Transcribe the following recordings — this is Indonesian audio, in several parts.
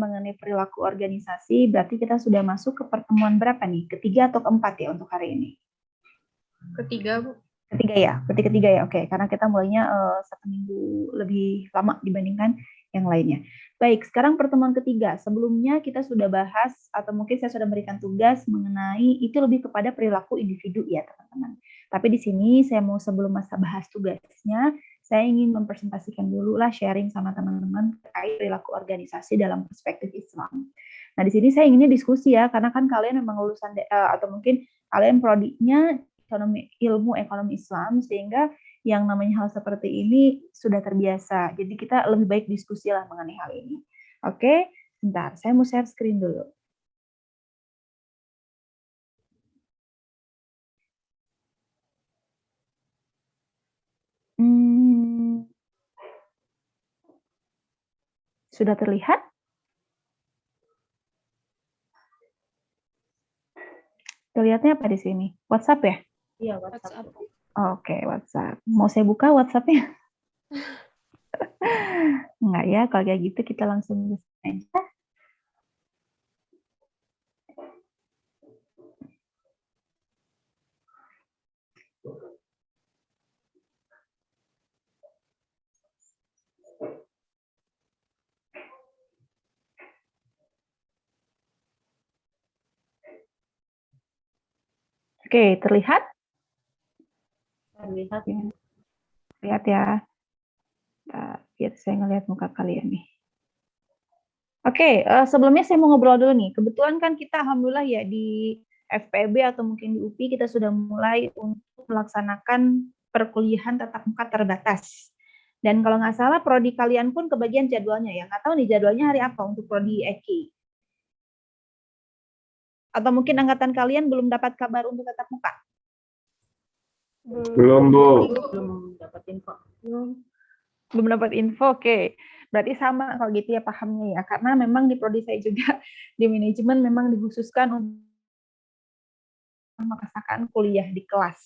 mengenai perilaku organisasi, berarti kita sudah masuk ke pertemuan berapa nih? Ketiga atau keempat ya untuk hari ini? Ketiga, Bu. Ketiga ya, ketiga ya, oke. Karena kita mulainya 1 minggu lebih lama dibandingkan yang lainnya. Baik, sekarang pertemuan ketiga. Sebelumnya kita sudah bahas, atau mungkin saya sudah memberikan tugas mengenai itu lebih kepada perilaku individu ya teman-teman. Tapi di sini saya mau sebelum masa bahas tugasnya, saya ingin mempresentasikan dulu lah sharing sama teman-teman terkait perilaku organisasi dalam perspektif Islam. Nah di sini saya inginnya diskusi ya, karena kan kalian memang lulusan atau mungkin kalian prodinya ilmu ekonomi Islam, sehingga yang namanya hal seperti ini sudah terbiasa. Jadi kita lebih baik diskusi lah mengenai hal ini. Oke, sebentar, saya mau share screen dulu. Sudah terlihat? Terlihatnya apa di sini? WhatsApp ya? Iya, WhatsApp. Oke, WhatsApp. Mau saya buka WhatsApp-nya? Enggak ya, kalau kayak gitu kita langsung aja. Oke, terlihat? Terlihat. Lihat ya. Biar saya ngelihat muka kalian nih. Oke, sebelumnya saya mau ngobrol dulu nih. Kebetulan kan kita alhamdulillah ya di FPB atau mungkin di UPI kita sudah mulai untuk melaksanakan perkuliahan tatap muka terbatas. Dan kalau nggak salah prodi kalian pun kebagian jadwalnya ya. Nggak tahu nih jadwalnya hari apa untuk prodi EKI. Atau mungkin angkatan kalian belum dapat kabar untuk tatap muka? Belum, Bu. Belum dapat info. Belum dapat info, oke. Berarti sama kalau gitu ya pahamnya ya. Karena memang di prodi saya juga di manajemen memang dikhususkan untuk merasakan kuliah di kelas.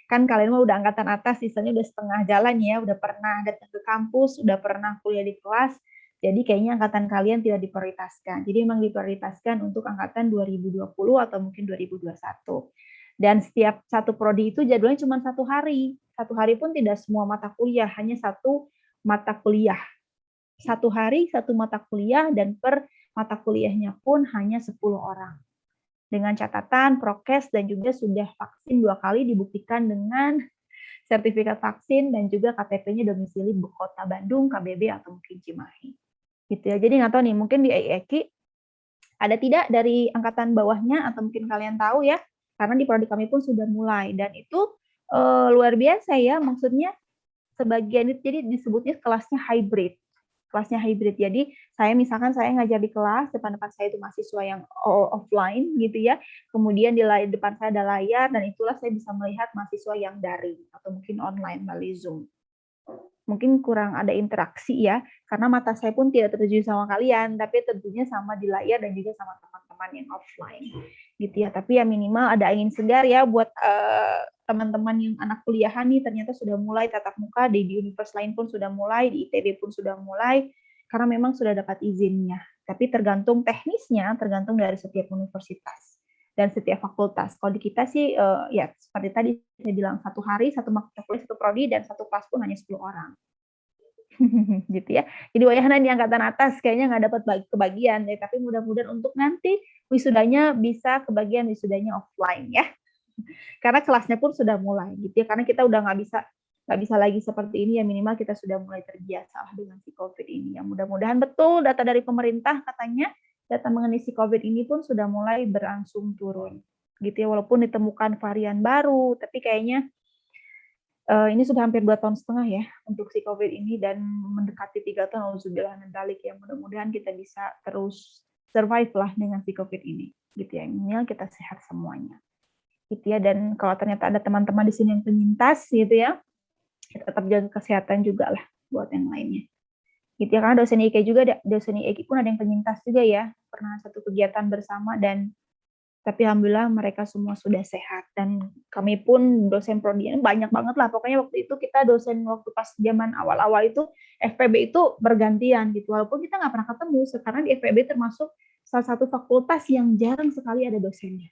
Kan kalian mah udah angkatan atas, sisanya udah setengah jalan ya, udah pernah datang ke kampus, udah pernah kuliah di kelas. Jadi kayaknya angkatan kalian tidak diprioritaskan. Jadi memang diprioritaskan untuk angkatan 2020 atau mungkin 2021. Dan setiap satu prodi itu jadwalnya cuma 1 hari. 1 hari pun tidak semua mata kuliah, hanya 1 mata kuliah. 1 hari 1 mata kuliah dan per mata kuliahnya pun hanya 10 orang. Dengan catatan prokes dan juga sudah vaksin 2 kali dibuktikan dengan sertifikat vaksin dan juga KTP-nya domisili Kota Bandung, KBB atau mungkin Cimahi. Gitu ya. Jadi nggak tahu nih, mungkin di EIKI ada tidak dari angkatan bawahnya atau mungkin kalian tahu ya, karena di prodi kami pun sudah mulai dan itu luar biasa ya, maksudnya sebagian itu jadi disebutnya kelasnya hybrid. Kelasnya hybrid. Jadi saya misalkan saya ngajar di kelas, depan-depan saya itu mahasiswa yang offline gitu ya. Kemudian di depan saya ada layar dan itulah saya bisa melihat mahasiswa yang daring atau mungkin online melalui Zoom. Mungkin kurang ada interaksi ya, karena mata saya pun tidak tertuju sama kalian, tapi tentunya sama di layar dan juga sama teman-teman yang offline, gitu ya. Tapi ya minimal ada angin segar ya buat teman-teman yang anak kuliahan nih, ternyata sudah mulai tatap muka, di universitas lain pun sudah mulai, di ITB pun sudah mulai, karena memang sudah dapat izinnya. Tapi tergantung teknisnya, tergantung dari setiap universitas dan setiap fakultas. Kalau di kita sih ya seperti tadi saya bilang 1 hari 1 mata kuliah 1 prodi dan 1 kelas pun hanya 10 orang. Gitu ya. Jadi wayahna di angkatan atas kayaknya nggak dapat kebagian ya, tapi mudah-mudahan untuk nanti wisudanya bisa kebagian wisudanya offline ya. Karena kelasnya pun sudah mulai gitu ya. Karena kita udah nggak bisa lagi seperti ini ya, minimal kita sudah mulai terbiasa dengan si COVID ini. Ya mudah-mudahan betul data dari pemerintah katanya data mengenai si COVID ini pun sudah mulai berangsur turun, gitu ya. Walaupun ditemukan varian baru, tapi kayaknya ini sudah hampir 2,5 tahun ya untuk si COVID ini dan mendekati 3 tahun. Alhamdulillah mendalik ya. Mudah-mudahan kita bisa terus survive lah dengan si COVID ini, gitu ya. Minimal kita sehat semuanya, gitu ya. Dan kalau ternyata ada teman-teman di sini yang penyintas, gitu ya, tetap jaga kesehatan juga lah buat yang lainnya. Gitu ya, karena dosen IK pun ada yang penyintas juga ya, pernah satu kegiatan bersama dan Tapi alhamdulillah mereka semua sudah sehat, dan kami pun dosen prodi ini banyak banget lah. Pokoknya waktu itu kita dosen waktu pas zaman awal-awal itu FPB itu bergantian gitu. Walaupun kita nggak pernah ketemu, sekarang di FPB termasuk salah satu fakultas yang jarang sekali ada dosennya.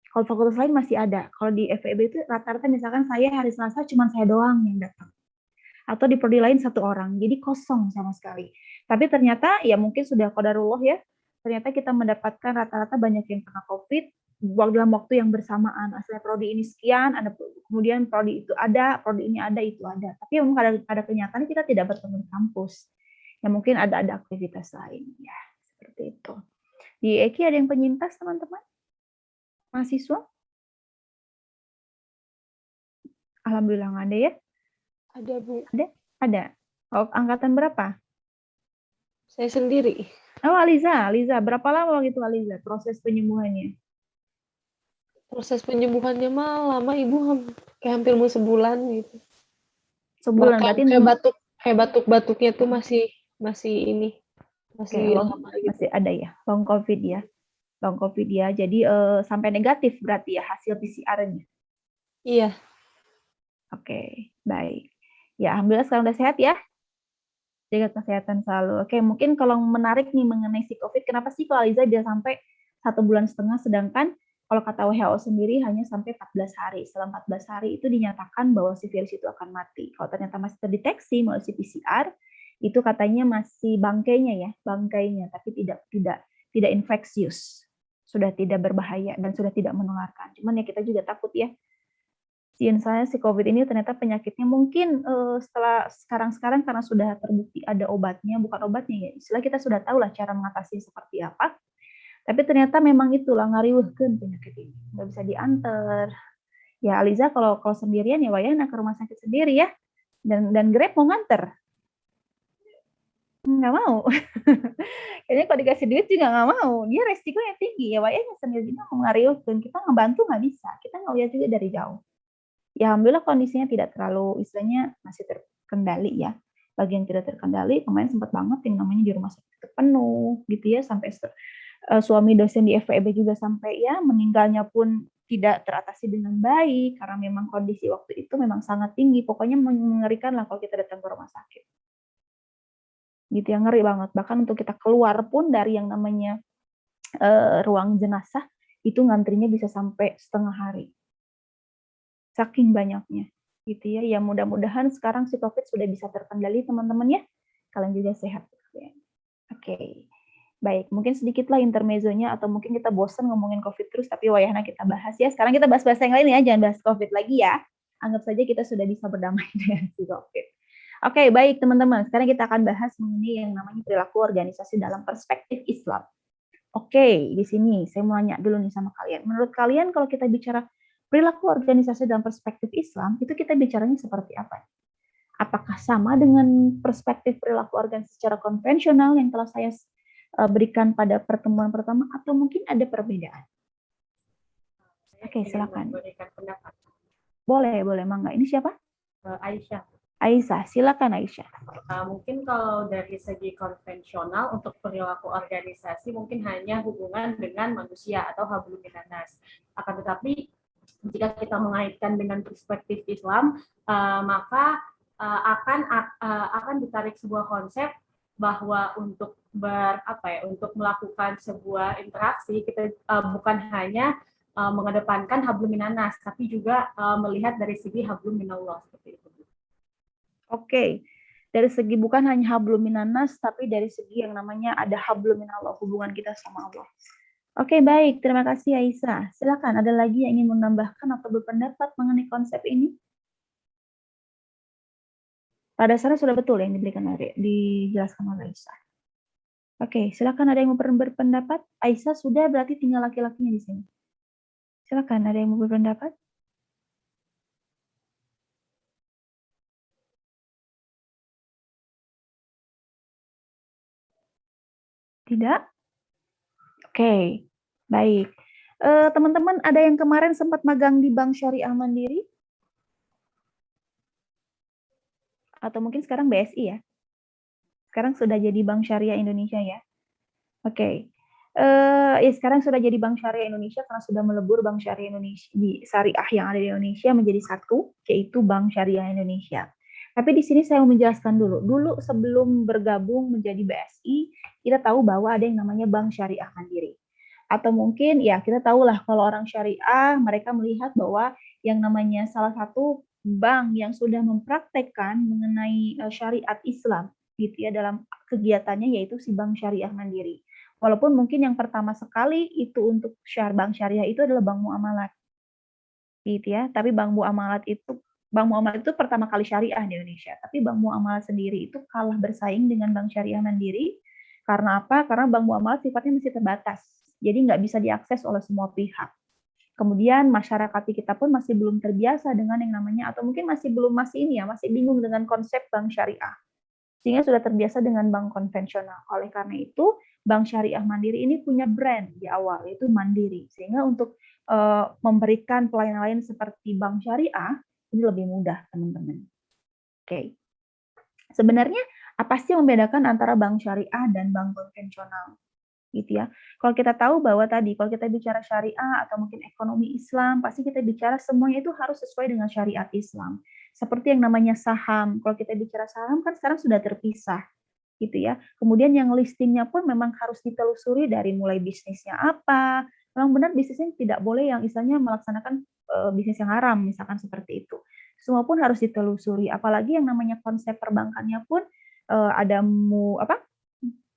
Kalau fakultas lain masih ada. Kalau di FEB itu rata-rata misalkan saya hari Selasa cuma saya doang yang datang. Atau di prodi lain satu orang. Jadi kosong sama sekali. Tapi ternyata ya mungkin sudah qadarullah ya. Ternyata kita mendapatkan rata-rata banyak yang kena COVID dalam waktu yang bersamaan. Asalnya prodi ini sekian, kemudian prodi itu ada, prodi ini ada, itu ada. Tapi memang pada kenyataannya kita tidak bertemu di kampus. Ya mungkin ada aktivitas lain. Ya, seperti itu. Di Eki ada yang penyintas, teman-teman? Mahasiswa? Alhamdulillah nggak ada ya? Ada, Bu. Ada. Oh, angkatan berapa? Saya sendiri. Oh, Aliza. Berapa lama gitu Aliza proses penyembuhannya? Proses penyembuhannya mah lama, Ibu, kayak hampir mau sebulan gitu. Sebulan Bahkan berarti kayak batuk-batuknya tuh masih ini. Masih lama gitu. masih ada ya. Long COVID ya. Long COVID ya. Jadi sampai negatif berarti ya hasil PCR-nya. Iya. Oke, baik. Ya, alhamdulillah sekarang udah sehat ya. Jaga kesehatan selalu. Oke, mungkin kalau menarik nih mengenai si COVID, kenapa sih kalau Aliza dia sampai 1,5 bulan, sedangkan kalau kata WHO sendiri hanya sampai 14 hari. Setelah 14 hari itu dinyatakan bahwa si virus itu akan mati. Kalau ternyata masih terdeteksi melalui PCR, itu katanya masih bangkainya, tapi tidak infeksius. Sudah tidak berbahaya dan sudah tidak menularkan. Cuman ya kita juga takut ya. Saya si COVID ini ternyata penyakitnya mungkin setelah sekarang karena sudah terbukti ada obatnya, bukan obatnya ya, istilah kita sudah tahu lah cara mengatasi seperti apa. Tapi ternyata memang itulah ngariweuhkeun penyakit ini, nggak bisa diantar. Ya Aliza kalau sendirian ya wayahna ke rumah sakit sendiri ya, dan Grab mau nganter. Nggak mau. Kayaknya kalau dikasih duit juga nggak mau. Dia resikonya tinggi ya wayahnya sendiri mau ngariweuhkeun, kita ngebantu nggak bisa, kita ngeliat juga dari jauh. Ya alhamdulillah kondisinya tidak terlalu, istilahnya masih terkendali ya. Bagi yang tidak terkendali, kemarin sempat banget yang namanya di rumah sakit penuh gitu ya, sampai suami dosen di FEB juga sampai ya meninggalnya pun tidak teratasi dengan baik karena memang kondisi waktu itu memang sangat tinggi. Pokoknya mengerikan lah kalau kita datang ke rumah sakit. Gitu ya, ngeri banget. Bahkan untuk kita keluar pun dari yang namanya ruang jenazah itu ngantrinya bisa sampai setengah hari. Saking banyaknya gitu ya. Ya mudah-mudahan sekarang si COVID sudah bisa terkendali teman-teman ya. Kalian juga sehat. Oke. Baik, mungkin sedikitlah intermezzonya atau mungkin kita bosan ngomongin COVID terus tapi wayahna kita bahas ya. Sekarang kita bahas yang lain ya, jangan bahas COVID lagi ya. Anggap saja kita sudah bisa berdamai dengan si COVID. Oke, baik teman-teman. Sekarang kita akan bahas mengenai yang namanya perilaku organisasi dalam perspektif Islam. Oke, di sini saya mau nanya dulu nih sama kalian. Menurut kalian kalau kita bicara perilaku organisasi dalam perspektif Islam, itu kita bicaranya seperti apa? Apakah sama dengan perspektif perilaku organisasi secara konvensional yang telah saya berikan pada pertemuan pertama, atau mungkin ada perbedaan? Oke, silakan. Boleh, Mangga. Ini siapa? Aisyah, silakan Aisyah. Mungkin kalau dari segi konvensional untuk perilaku organisasi mungkin hanya hubungan dengan manusia atau hablum minannas. Akan tetapi jika kita mengaitkan dengan perspektif Islam, maka akan ditarik sebuah konsep bahwa untuk untuk melakukan sebuah interaksi kita bukan hanya mengedepankan hablum minannas, tapi juga melihat dari segi hablum minallah seperti itu. Oke. Dari segi bukan hanya hablum minannas, tapi dari segi yang namanya ada hablum minallah, hubungan kita sama Allah. Oke, baik. Terima kasih Aisyah. Silakan, ada lagi yang ingin menambahkan atau berpendapat mengenai konsep ini? Pada dasarnya sudah betul yang dijelaskan oleh Aisyah. Oke, silakan ada yang mau berpendapat. Aisyah sudah, berarti tinggal laki-lakinya di sini. Silakan, ada yang mau berpendapat? Tidak? Oke, baik. Teman-teman, ada yang kemarin sempat magang di Bank Syariah Mandiri? Atau mungkin sekarang BSI ya? Sekarang sudah jadi Bank Syariah Indonesia ya? Oke. Ya sekarang sudah jadi Bank Syariah Indonesia karena sudah melebur Bank Syariah Indonesia di syariah yang ada di Indonesia menjadi satu, yaitu Bank Syariah Indonesia. Tapi di sini saya mau menjelaskan dulu. Dulu sebelum bergabung menjadi BSI, kita tahu bahwa ada yang namanya Bank Syariah Mandiri. Atau mungkin ya kita tahulah kalau orang syariah, mereka melihat bahwa yang namanya salah satu bank yang sudah mempraktekkan mengenai syariat Islam gitu ya dalam kegiatannya yaitu si Bank Syariah Mandiri. Walaupun mungkin yang pertama sekali itu untuk bank syariah itu adalah bank muamalat, gitu ya. Tapi bank muamalat itu pertama kali syariah di Indonesia. Tapi bank muamalat sendiri itu kalah bersaing dengan bank syariah mandiri. Karena apa? Karena bank muamalat sifatnya masih terbatas. Jadi nggak bisa diakses oleh semua pihak. Kemudian masyarakat kita pun masih belum terbiasa dengan yang namanya, atau mungkin masih bingung dengan konsep bank syariah. Sehingga sudah terbiasa dengan bank konvensional. Oleh karena itu, Bank Syariah Mandiri ini punya brand di awal, yaitu Mandiri. Sehingga untuk memberikan pelayanan lain seperti bank syariah, ini lebih mudah, teman-teman. Oke. Sebenarnya, apa sih yang membedakan antara bank syariah dan bank konvensional? Gitu ya. Kalau kita tahu bahwa tadi, kalau kita bicara syariah atau mungkin ekonomi Islam, pasti kita bicara semuanya itu harus sesuai dengan syariat Islam. Seperti yang namanya saham. Kalau kita bicara saham kan sekarang sudah terpisah gitu ya. Kemudian yang listingnya pun memang harus ditelusuri dari mulai bisnisnya apa. Memang benar bisnisnya tidak boleh yang istilahnya melaksanakan bisnis yang haram, misalkan seperti itu. Semua pun harus ditelusuri. Apalagi yang namanya konsep perbankannya pun ada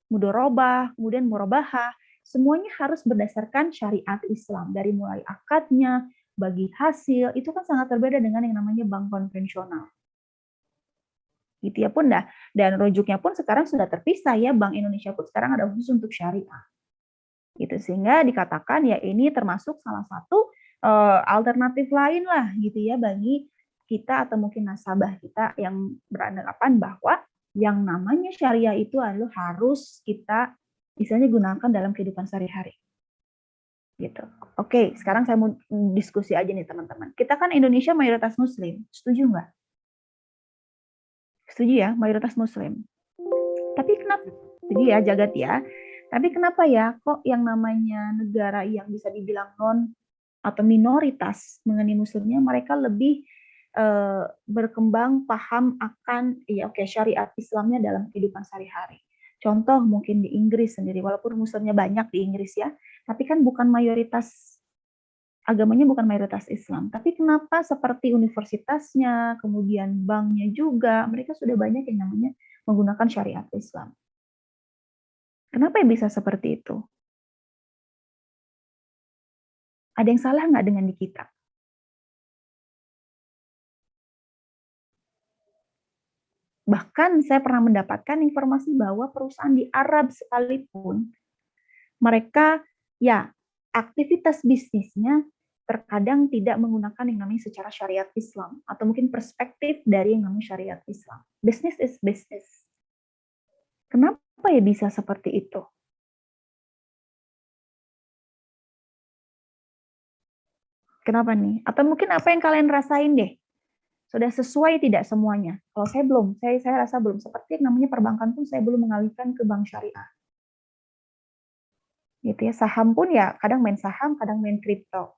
mudorobah, kemudian murabahah. Semuanya harus berdasarkan syariat Islam. Dari mulai akadnya, bagi hasil, itu kan sangat berbeda dengan yang namanya bank konvensional. Gitu ya pun dan rujuknya pun sekarang sudah terpisah ya, Bank Indonesia pun sekarang ada khusus untuk syariah gitu, sehingga dikatakan ya ini termasuk salah satu alternatif lain lah gitu ya bagi kita atau mungkin nasabah kita yang beranggapan bahwa yang namanya syariah itu adalah harus kita misalnya gunakan dalam kehidupan sehari-hari gitu. Oke, sekarang saya mau diskusi aja nih teman-teman. Kita kan Indonesia mayoritas Muslim, setuju nggak? Setuju ya, mayoritas Muslim. Tapi kenapa? Setuju ya, jagat ya. Tapi kenapa ya kok yang namanya negara yang bisa dibilang non atau minoritas mengenai Muslimnya, mereka lebih berkembang paham akan syariat Islamnya dalam kehidupan sehari-hari. Contoh mungkin di Inggris sendiri, walaupun Muslimnya banyak di Inggris ya, tapi kan bukan mayoritas agamanya bukan mayoritas Islam. Tapi kenapa seperti universitasnya, kemudian banknya juga, mereka sudah banyak yang namanya menggunakan syariat Islam. Kenapa bisa seperti itu? Ada yang salah nggak dengan di kita? Bahkan saya pernah mendapatkan informasi bahwa perusahaan di Arab sekalipun, mereka ya aktivitas bisnisnya terkadang tidak menggunakan yang namanya secara syariat Islam, atau mungkin perspektif dari yang namanya syariat Islam. Business is business. Kenapa ya bisa seperti itu? Kenapa nih? Atau mungkin apa yang kalian rasain deh? Sudah sesuai tidak semuanya? Kalau saya belum, saya rasa belum. Seperti yang namanya perbankan pun saya belum mengalihkan ke bank syariah. Gitu ya. Saham pun ya kadang main saham, kadang main kripto.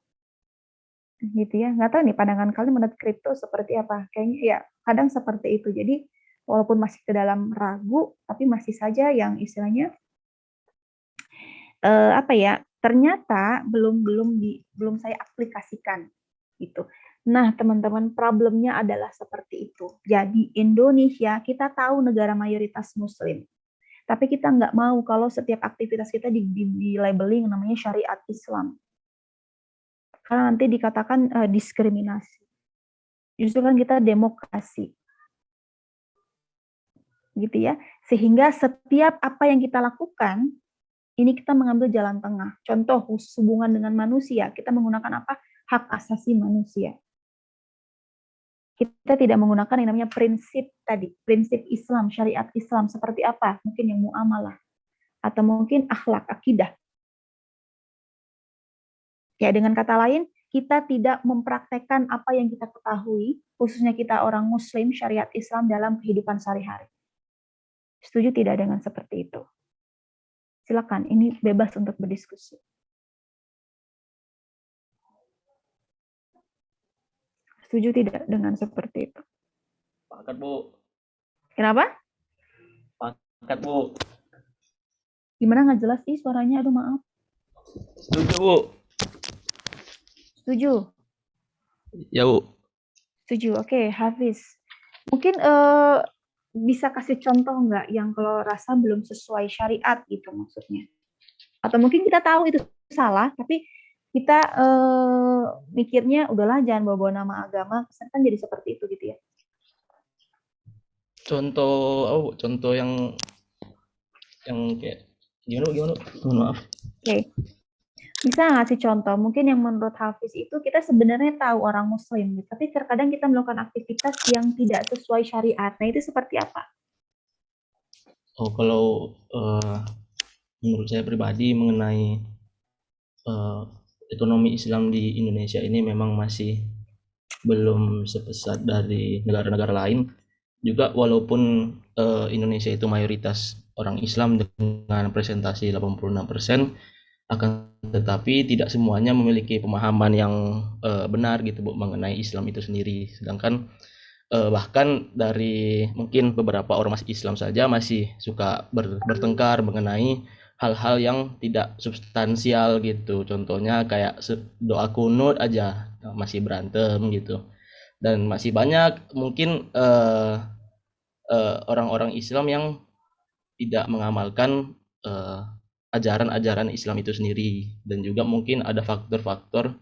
Gitu ya. Nggak tahu nih pandangan kalian menurut kripto seperti apa? Kayaknya ya kadang seperti itu. Jadi walaupun masih ke dalam ragu, tapi masih saja yang istilahnya ternyata belum saya aplikasikan gitu. Nah, teman-teman, problemnya adalah seperti itu. Jadi Indonesia, kita tahu negara mayoritas Muslim, tapi kita nggak mau kalau setiap aktivitas kita di labeling namanya syariat Islam. Karena nanti dikatakan diskriminasi. Justru kan kita demokrasi. Gitu ya. Sehingga setiap apa yang kita lakukan, ini kita mengambil jalan tengah. Contoh hubungan dengan manusia, kita menggunakan apa? Hak asasi manusia. Kita tidak menggunakan yang namanya prinsip tadi, prinsip Islam, syariat Islam seperti apa? Mungkin yang muamalah atau mungkin akhlak, akidah. Ya, dengan kata lain, kita tidak mempraktekkan apa yang kita ketahui, khususnya kita orang Muslim, syariat Islam dalam kehidupan sehari-hari. Setuju tidak dengan seperti itu? Silakan, ini bebas untuk berdiskusi. Setuju tidak dengan seperti itu? Pakat, Bu. Kenapa? Pakat, Bu. Gimana nggak jelas sih suaranya? Aduh maaf. Setuju, Bu. Setuju? Ya, Bu. Setuju. Oke, Hafiz. Mungkin bisa kasih contoh nggak yang kalau rasa belum sesuai syariat gitu maksudnya? Atau mungkin kita tahu itu salah, tapi kita mikirnya udahlah jangan bawa-bawa nama agama, kesan kan jadi seperti itu gitu ya. Contoh yang kayak gimana? Mohon maaf. Oke. Bisa ngasih contoh, mungkin yang menurut Hafiz itu kita sebenarnya tahu orang Muslim, tapi terkadang kita melakukan aktivitas yang tidak sesuai syariat. Nah, itu seperti apa? Oh, kalau menurut saya pribadi mengenai ekonomi Islam di Indonesia ini memang masih belum sebesar dari negara-negara lain. Juga walaupun Indonesia itu mayoritas orang Islam dengan presentasi 86%, akan tetapi tidak semuanya memiliki pemahaman yang benar gitu Bu mengenai Islam itu sendiri. Sedangkan bahkan dari mungkin beberapa ormas Islam saja masih suka bertengkar mengenai hal-hal yang tidak substansial gitu. Contohnya kayak doa kunut aja masih berantem gitu. Dan masih banyak mungkin orang-orang Islam yang tidak mengamalkan ajaran-ajaran Islam itu sendiri, dan juga mungkin ada faktor-faktor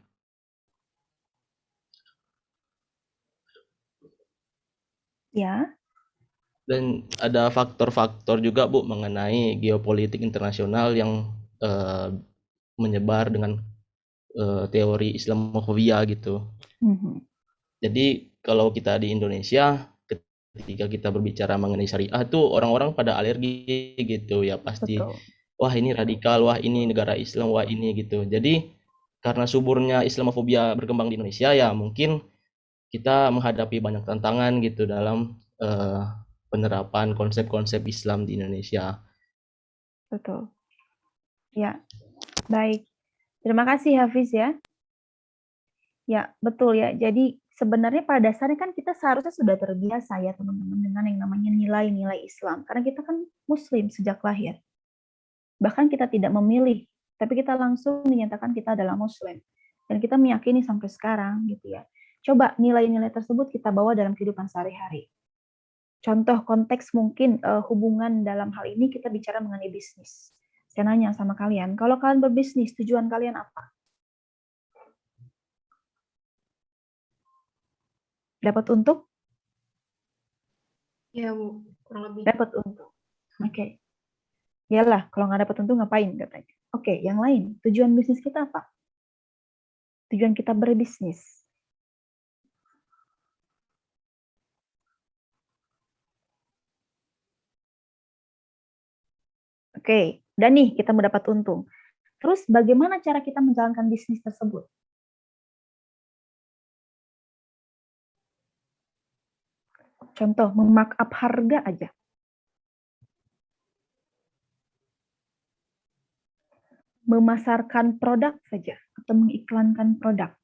Ya, dan ada faktor-faktor juga Bu mengenai geopolitik internasional yang menyebar dengan teori Islamofobia gitu. Jadi kalau kita di Indonesia ketika kita berbicara mengenai syariah tuh orang-orang pada alergi gitu ya pasti. betul. Wah ini radikal, wah ini negara Islam, wah ini gitu. Jadi karena suburnya Islamofobia berkembang di Indonesia ya mungkin kita menghadapi banyak tantangan gitu dalam penerapan konsep-konsep Islam di Indonesia. Betul. Ya, baik. Terima kasih Hafiz ya. Ya, betul ya. Jadi sebenarnya pada dasarnya kan kita seharusnya sudah terbiasa ya teman-teman dengan yang namanya nilai-nilai Islam. Karena kita kan Muslim sejak lahir. Bahkan kita tidak memilih, tapi kita langsung dinyatakan kita adalah Muslim. Dan kita meyakini sampai sekarang gitu ya. Coba nilai-nilai tersebut kita bawa dalam kehidupan sehari-hari. Contoh konteks mungkin hubungan dalam hal ini kita bicara mengenai bisnis. Saya nanya sama kalian, kalau kalian berbisnis, tujuan kalian apa? Dapat untung? Ya, Bu, kurang lebih. Dapat untung. Oke. Yalah, kalau nggak dapat untung ngapain katanya. Oke, yang lain. Tujuan bisnis kita apa? Tujuan kita berbisnis. Oke, dan nih kita mendapat untung. Terus bagaimana cara kita menjalankan bisnis tersebut? Contoh, memarkup harga aja. Memasarkan produk saja, atau mengiklankan produk.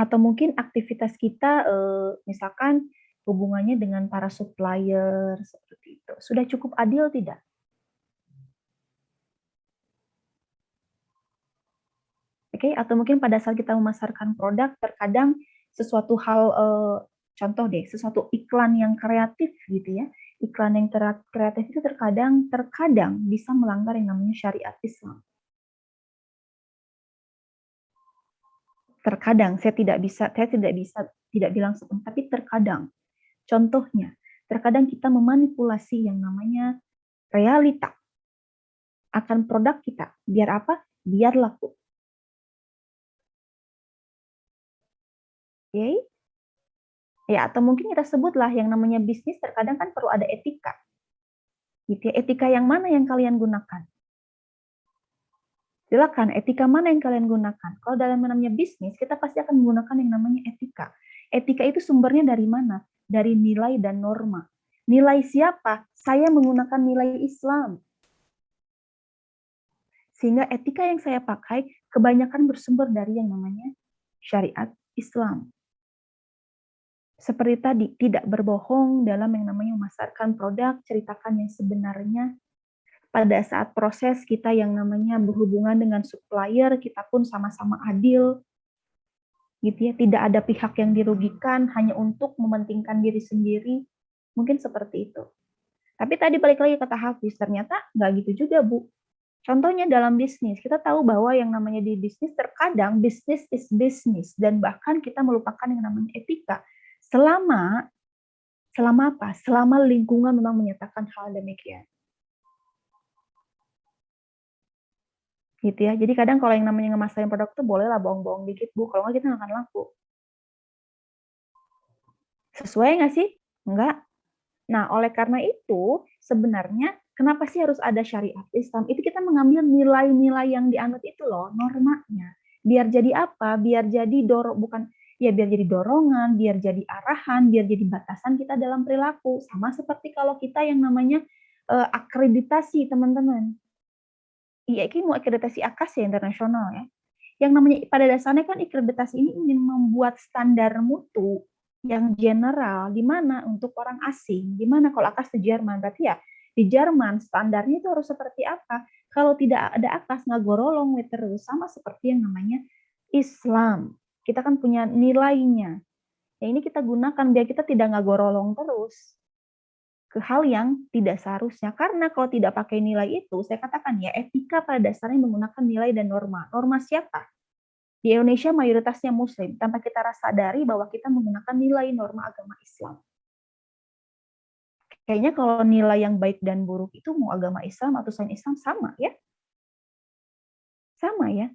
Atau mungkin aktivitas kita, misalkan hubungannya dengan para supplier, seperti itu. Sudah cukup adil tidak? Oke, atau mungkin pada saat kita memasarkan produk, terkadang sesuatu hal, contoh deh, sesuatu iklan yang kreatif gitu ya, iklan yang kreatif itu terkadang bisa melanggar yang namanya syariat Islam. Terkadang saya tidak bilang sepenuhnya, tapi terkadang. Contohnya, terkadang kita memanipulasi yang namanya realita akan produk kita. Biar apa? Biar laku. Oke? Ya, atau mungkin kita sebutlah yang namanya bisnis terkadang kan perlu ada etika. Gitu ya. Etika yang mana yang kalian gunakan? Silakan, etika mana yang kalian gunakan? Kalau dalam namanya bisnis, kita pasti akan menggunakan yang namanya etika. Etika itu sumbernya dari mana? Dari nilai dan norma. Nilai siapa? Saya menggunakan nilai Islam. Sehingga etika yang saya pakai kebanyakan bersumber dari yang namanya syariat Islam. Seperti tadi, tidak berbohong dalam yang namanya memasarkan produk, ceritakan yang sebenarnya. Pada saat proses kita yang namanya berhubungan dengan supplier, kita pun sama-sama adil, gitu ya. Tidak ada pihak yang dirugikan hanya untuk mementingkan diri sendiri. Mungkin seperti itu. Tapi tadi balik lagi kata Hafiz, ternyata nggak gitu juga, Bu. Contohnya dalam bisnis, kita tahu bahwa yang namanya di bisnis terkadang bisnis is business dan bahkan kita melupakan yang namanya etika. Selama apa? Selama lingkungan memang menyatakan hal demikian. Gitu ya. Jadi kadang kalau yang namanya ngemasarin produk tuh bolehlah bohong-bohong dikit, Bu. Kalau nggak kita nggak akan laku. Sesuai nggak sih? Enggak. Nah, oleh karena itu, sebenarnya kenapa sih harus ada syariat Islam? Itu kita mengambil nilai-nilai yang dianut itu loh, normanya. Biar jadi apa? Biar jadi biar jadi dorongan, biar jadi arahan, biar jadi batasan kita dalam perilaku. Sama seperti kalau kita yang namanya akreditasi, teman-teman. Iya, ini mau akreditasi AKAS ya, internasional ya. Yang namanya pada dasarnya kan akreditasi ini ingin membuat standar mutu yang general, di mana untuk orang asing, di mana kalau AKAS di Jerman, berarti ya di Jerman standarnya itu harus seperti apa? Kalau tidak ada AKAS, nggak gorolong terus, sama seperti yang namanya Islam. Kita kan punya nilainya. Ya ini kita gunakan biar kita tidak nggak gorolong terus ke hal yang tidak seharusnya. Karena kalau tidak pakai nilai itu, saya katakan ya, etika pada dasarnya menggunakan nilai dan norma. Norma siapa? Di Indonesia mayoritasnya Muslim, tanpa kita sadari bahwa kita menggunakan nilai norma agama Islam. Kayaknya kalau nilai yang baik dan buruk itu mau agama Islam atau selain Islam sama ya? Sama ya?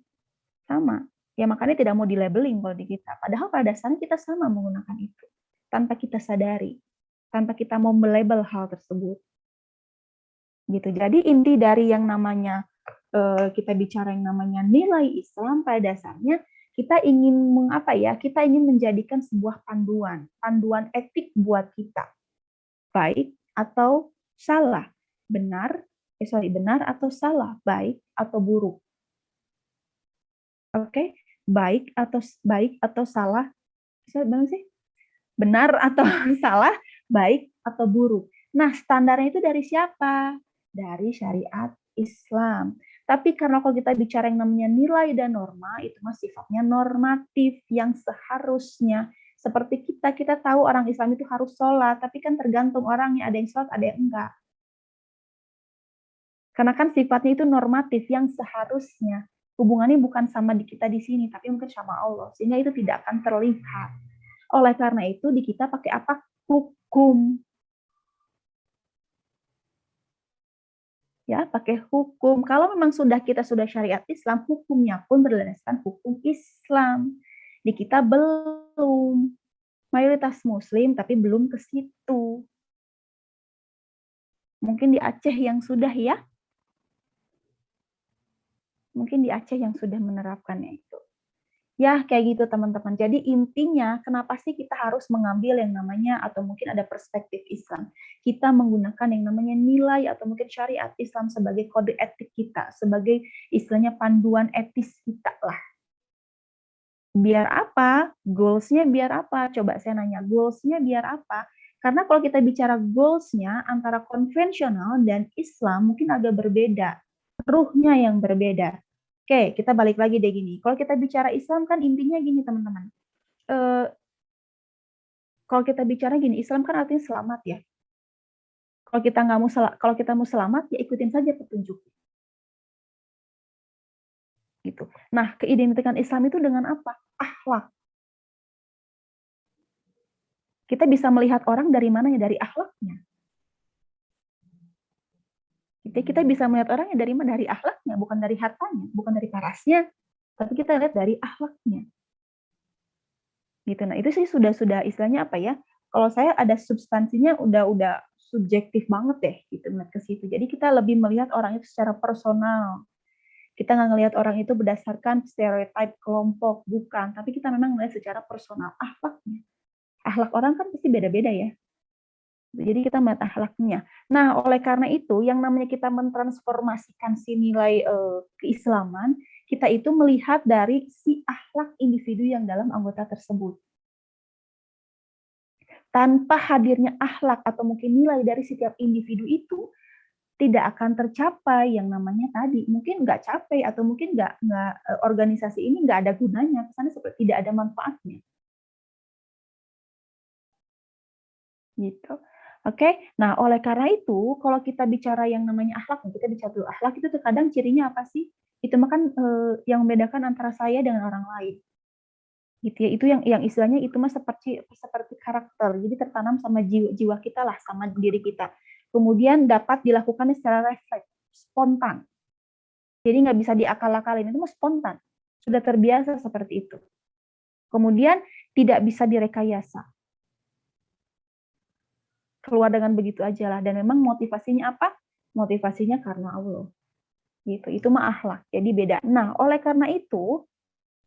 Sama. Ya makanya tidak mau di-labeling kalau di kita. Padahal pada dasarnya kita sama menggunakan itu. Tanpa kita sadari. Tanpa kita mau melabel hal tersebut. Gitu. Jadi inti dari yang namanya kita bicara yang namanya nilai Islam pada dasarnya kita ingin kita ingin menjadikan sebuah panduan etik buat kita, baik atau salah, benar atau salah, baik atau buruk. Oke, baik atau salah, benar atau salah, baik atau buruk. Nah, standarnya itu dari siapa? Dari syariat Islam. Tapi karena kalau kita bicara yang namanya nilai dan norma, itu mah sifatnya normatif yang seharusnya. Seperti kita tahu orang Islam itu harus sholat, tapi kan tergantung orangnya, ada yang sholat, ada yang enggak. Karena kan sifatnya itu normatif yang seharusnya. Hubungannya bukan sama di kita di sini, tapi mungkin sama Allah. Sehingga itu tidak akan terlihat. Oleh karena itu, di kita pakai apa? Hukum. Ya, pakai hukum. Kalau memang kita sudah syariat Islam, hukumnya pun berdasarkan hukum Islam. Di kita belum. Mayoritas Muslim, tapi belum ke situ. Mungkin di Aceh yang sudah ya. Mungkin di Aceh yang sudah menerapkannya itu. Ya, kayak gitu teman-teman. Jadi intinya, kenapa sih kita harus mengambil yang namanya, atau mungkin ada perspektif Islam. Kita menggunakan yang namanya nilai, atau mungkin syariat Islam sebagai kode etik kita, sebagai istilahnya panduan etis kita lah. Biar apa? Goals-nya biar apa? Coba saya nanya, goals-nya biar apa? Karena kalau kita bicara goals-nya, antara konvensional dan Islam mungkin agak berbeda. Ruhnya yang berbeda. Oke, kita balik lagi deh gini. Kalau kita bicara Islam kan intinya gini teman-teman. Kalau kita bicara gini, Islam kan artinya selamat ya. Kalau kita mau selamat ya ikutin saja petunjuk. Gitu. Nah, keidentikan Islam itu dengan apa? Akhlak. Kita bisa melihat orang dari mana ya? Dari akhlaknya. Kita bisa melihat orangnya dari mana? Dari akhlaknya, bukan dari hartanya, bukan dari parasnya, tapi kita lihat dari akhlaknya. Gitu. Nah, itu sih sudah istilahnya apa ya? Kalau saya ada substansinya udah subjektif banget deh gitu melihat ke situ. Jadi kita lebih melihat orang itu secara personal. Kita nggak ngelihat orang itu berdasarkan stereotip kelompok, bukan. Tapi kita memang melihat secara personal akhlaknya. Akhlak orang kan pasti beda-beda ya. Jadi kita melihat akhlaknya. Nah, oleh karena itu, yang namanya kita mentransformasikan si nilai keislaman, kita itu melihat dari si akhlak individu yang dalam anggota tersebut. Tanpa hadirnya akhlak atau mungkin nilai dari setiap individu itu, tidak akan tercapai yang namanya tadi. Mungkin nggak capai atau mungkin nggak organisasi ini nggak ada gunanya, kesannya seperti tidak ada manfaatnya. Gitu. Oke, nah oleh karena itu, kalau kita bicara yang namanya akhlak, kita bicara dulu akhlak itu terkadang cirinya apa sih? Itu makan yang membedakan antara saya dengan orang lain. Gitu ya, itu yang istilahnya itu mah seperti karakter. Jadi tertanam sama jiwa kita lah, sama diri kita. Kemudian dapat dilakukan secara refleks, spontan. Jadi nggak bisa diakal-akalin, itu mah spontan. Sudah terbiasa seperti itu. Kemudian tidak bisa direkayasa. Keluar dengan begitu aja lah. Dan memang motivasinya apa? Motivasinya karena Allah. Gitu. Itu mah akhlak. Jadi beda. Nah, oleh karena itu,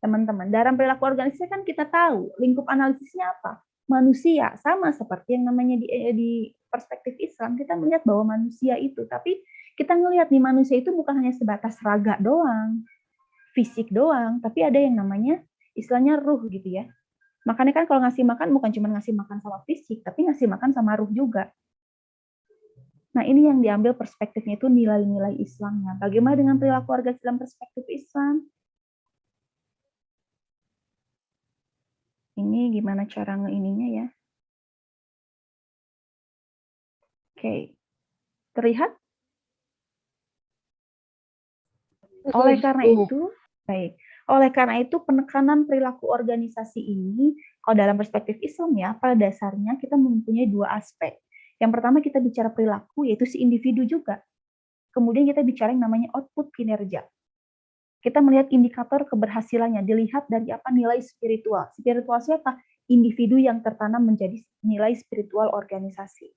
teman-teman, dalam perilaku organisasi kan kita tahu lingkup analisisnya apa? Manusia. Sama seperti yang namanya di perspektif Islam, kita melihat bahwa manusia itu. Tapi kita ngelihat nih, manusia itu bukan hanya sebatas raga doang, fisik doang, tapi ada yang namanya istilahnya ruh gitu ya. Makanya kan kalau ngasih makan bukan cuma ngasih makan sama fisik, tapi ngasih makan sama ruh juga. Nah, ini yang diambil perspektifnya itu nilai-nilai Islamnya. Bagaimana dengan perilaku warga dalam perspektif Islam? Ini gimana cara ngeininya ya? Oke. Terlihat? Oleh karena itu, baik. Oleh karena itu, penekanan perilaku organisasi ini, kalau dalam perspektif Islam ya, pada dasarnya kita mempunyai dua aspek. Yang pertama kita bicara perilaku, yaitu si individu juga. Kemudian kita bicara yang namanya output kinerja. Kita melihat indikator keberhasilannya, dilihat dari apa nilai spiritual. Spiritual siapa? Individu yang tertanam menjadi nilai spiritual organisasi.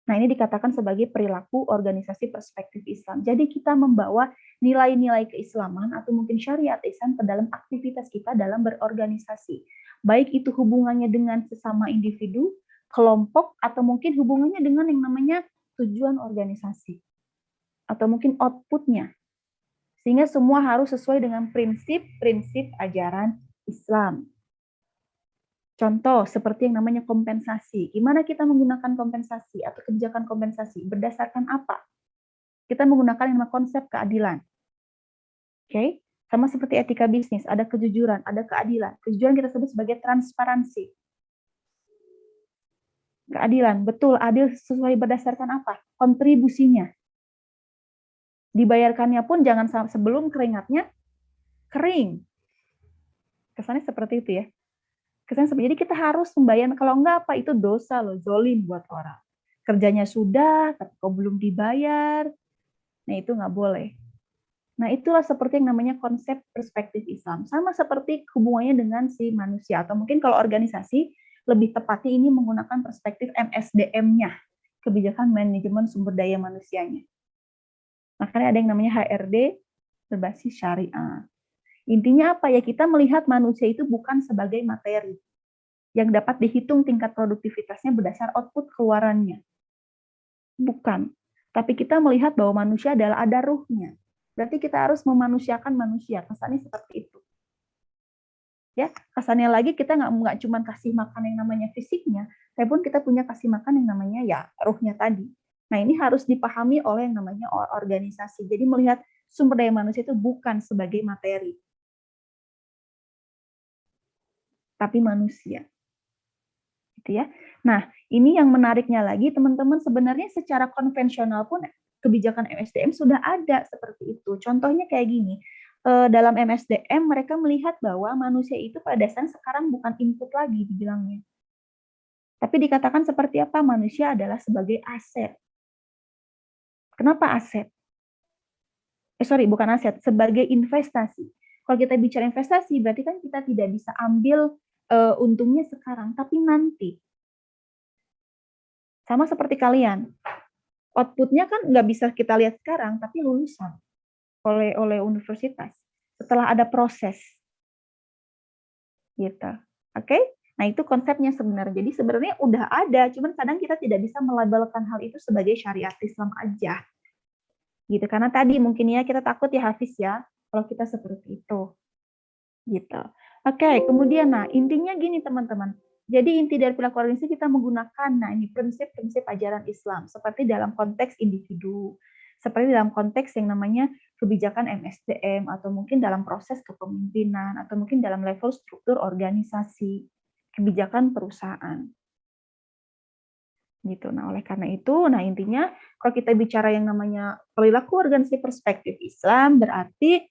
Nah, ini dikatakan sebagai perilaku organisasi perspektif Islam. Jadi kita membawa nilai-nilai keislaman atau mungkin syariat Islam ke dalam aktivitas kita dalam berorganisasi. Baik itu hubungannya dengan sesama individu, kelompok, atau mungkin hubungannya dengan yang namanya tujuan organisasi. Atau mungkin outputnya. Sehingga semua harus sesuai dengan prinsip-prinsip ajaran Islam. Contoh, seperti yang namanya kompensasi. Gimana kita menggunakan kompensasi atau kebijakan kompensasi? Berdasarkan apa? Kita menggunakan yang namanya konsep keadilan. Oke? Sama seperti etika bisnis, ada kejujuran, ada keadilan. Kejujuran kita sebut sebagai transparansi. Keadilan, betul, adil sesuai berdasarkan apa? Kontribusinya. Dibayarkannya pun jangan sebelum keringatnya kering. Kesannya seperti itu ya. Jadi kita harus membayar, kalau enggak apa itu dosa loh, zolim buat orang. Kerjanya sudah, tapi kok belum dibayar, nah itu nggak boleh. Nah itulah seperti yang namanya konsep perspektif Islam. Sama seperti hubungannya dengan si manusia, atau mungkin kalau organisasi, lebih tepatnya ini menggunakan perspektif MSDM-nya, kebijakan manajemen sumber daya manusianya. Makanya ada yang namanya HRD berbasis syariah. Intinya apa ya? Kita melihat manusia itu bukan sebagai materi yang dapat dihitung tingkat produktivitasnya berdasar output keluarannya. Bukan. Tapi kita melihat bahwa manusia adalah ada ruhnya. Berarti kita harus memanusiakan manusia. Kesannya seperti itu. Ya, kesannya lagi kita nggak cuma kasih makan yang namanya fisiknya, tapi pun kita punya kasih makan yang namanya ya ruhnya tadi. Nah, ini harus dipahami oleh yang namanya organisasi. Jadi melihat sumber daya manusia itu bukan sebagai materi, tapi manusia. Gitu ya. Nah, ini yang menariknya lagi, teman-teman, sebenarnya secara konvensional pun kebijakan MSDM sudah ada seperti itu. Contohnya kayak gini, dalam MSDM mereka melihat bahwa manusia itu pada dasarnya sekarang bukan input lagi dibilangnya. Tapi dikatakan seperti apa? Manusia adalah sebagai aset. Kenapa aset? Bukan aset, sebagai investasi. Kalau kita bicara investasi, berarti kan kita tidak bisa ambil untungnya sekarang, tapi nanti. Sama seperti kalian. Outputnya kan nggak bisa kita lihat sekarang, tapi lulusan oleh universitas. Setelah ada proses. Gitu. Oke? Nah, itu konsepnya sebenarnya. Jadi sebenarnya udah ada, cuman kadang kita tidak bisa melabelkan hal itu sebagai syariat Islam aja. Gitu. Karena tadi mungkin ya kita takut ya Hafiz ya, kalau kita seperti itu. Gitu. Oke, kemudian nah intinya gini teman-teman. Jadi inti dari perilaku organisasi kita menggunakan ini prinsip-prinsip ajaran Islam seperti dalam konteks individu, seperti dalam konteks yang namanya kebijakan MSDM atau mungkin dalam proses kepemimpinan atau mungkin dalam level struktur organisasi, kebijakan perusahaan. Gitu. Nah, oleh karena itu, nah intinya kalau kita bicara yang namanya perilaku organisasi perspektif Islam berarti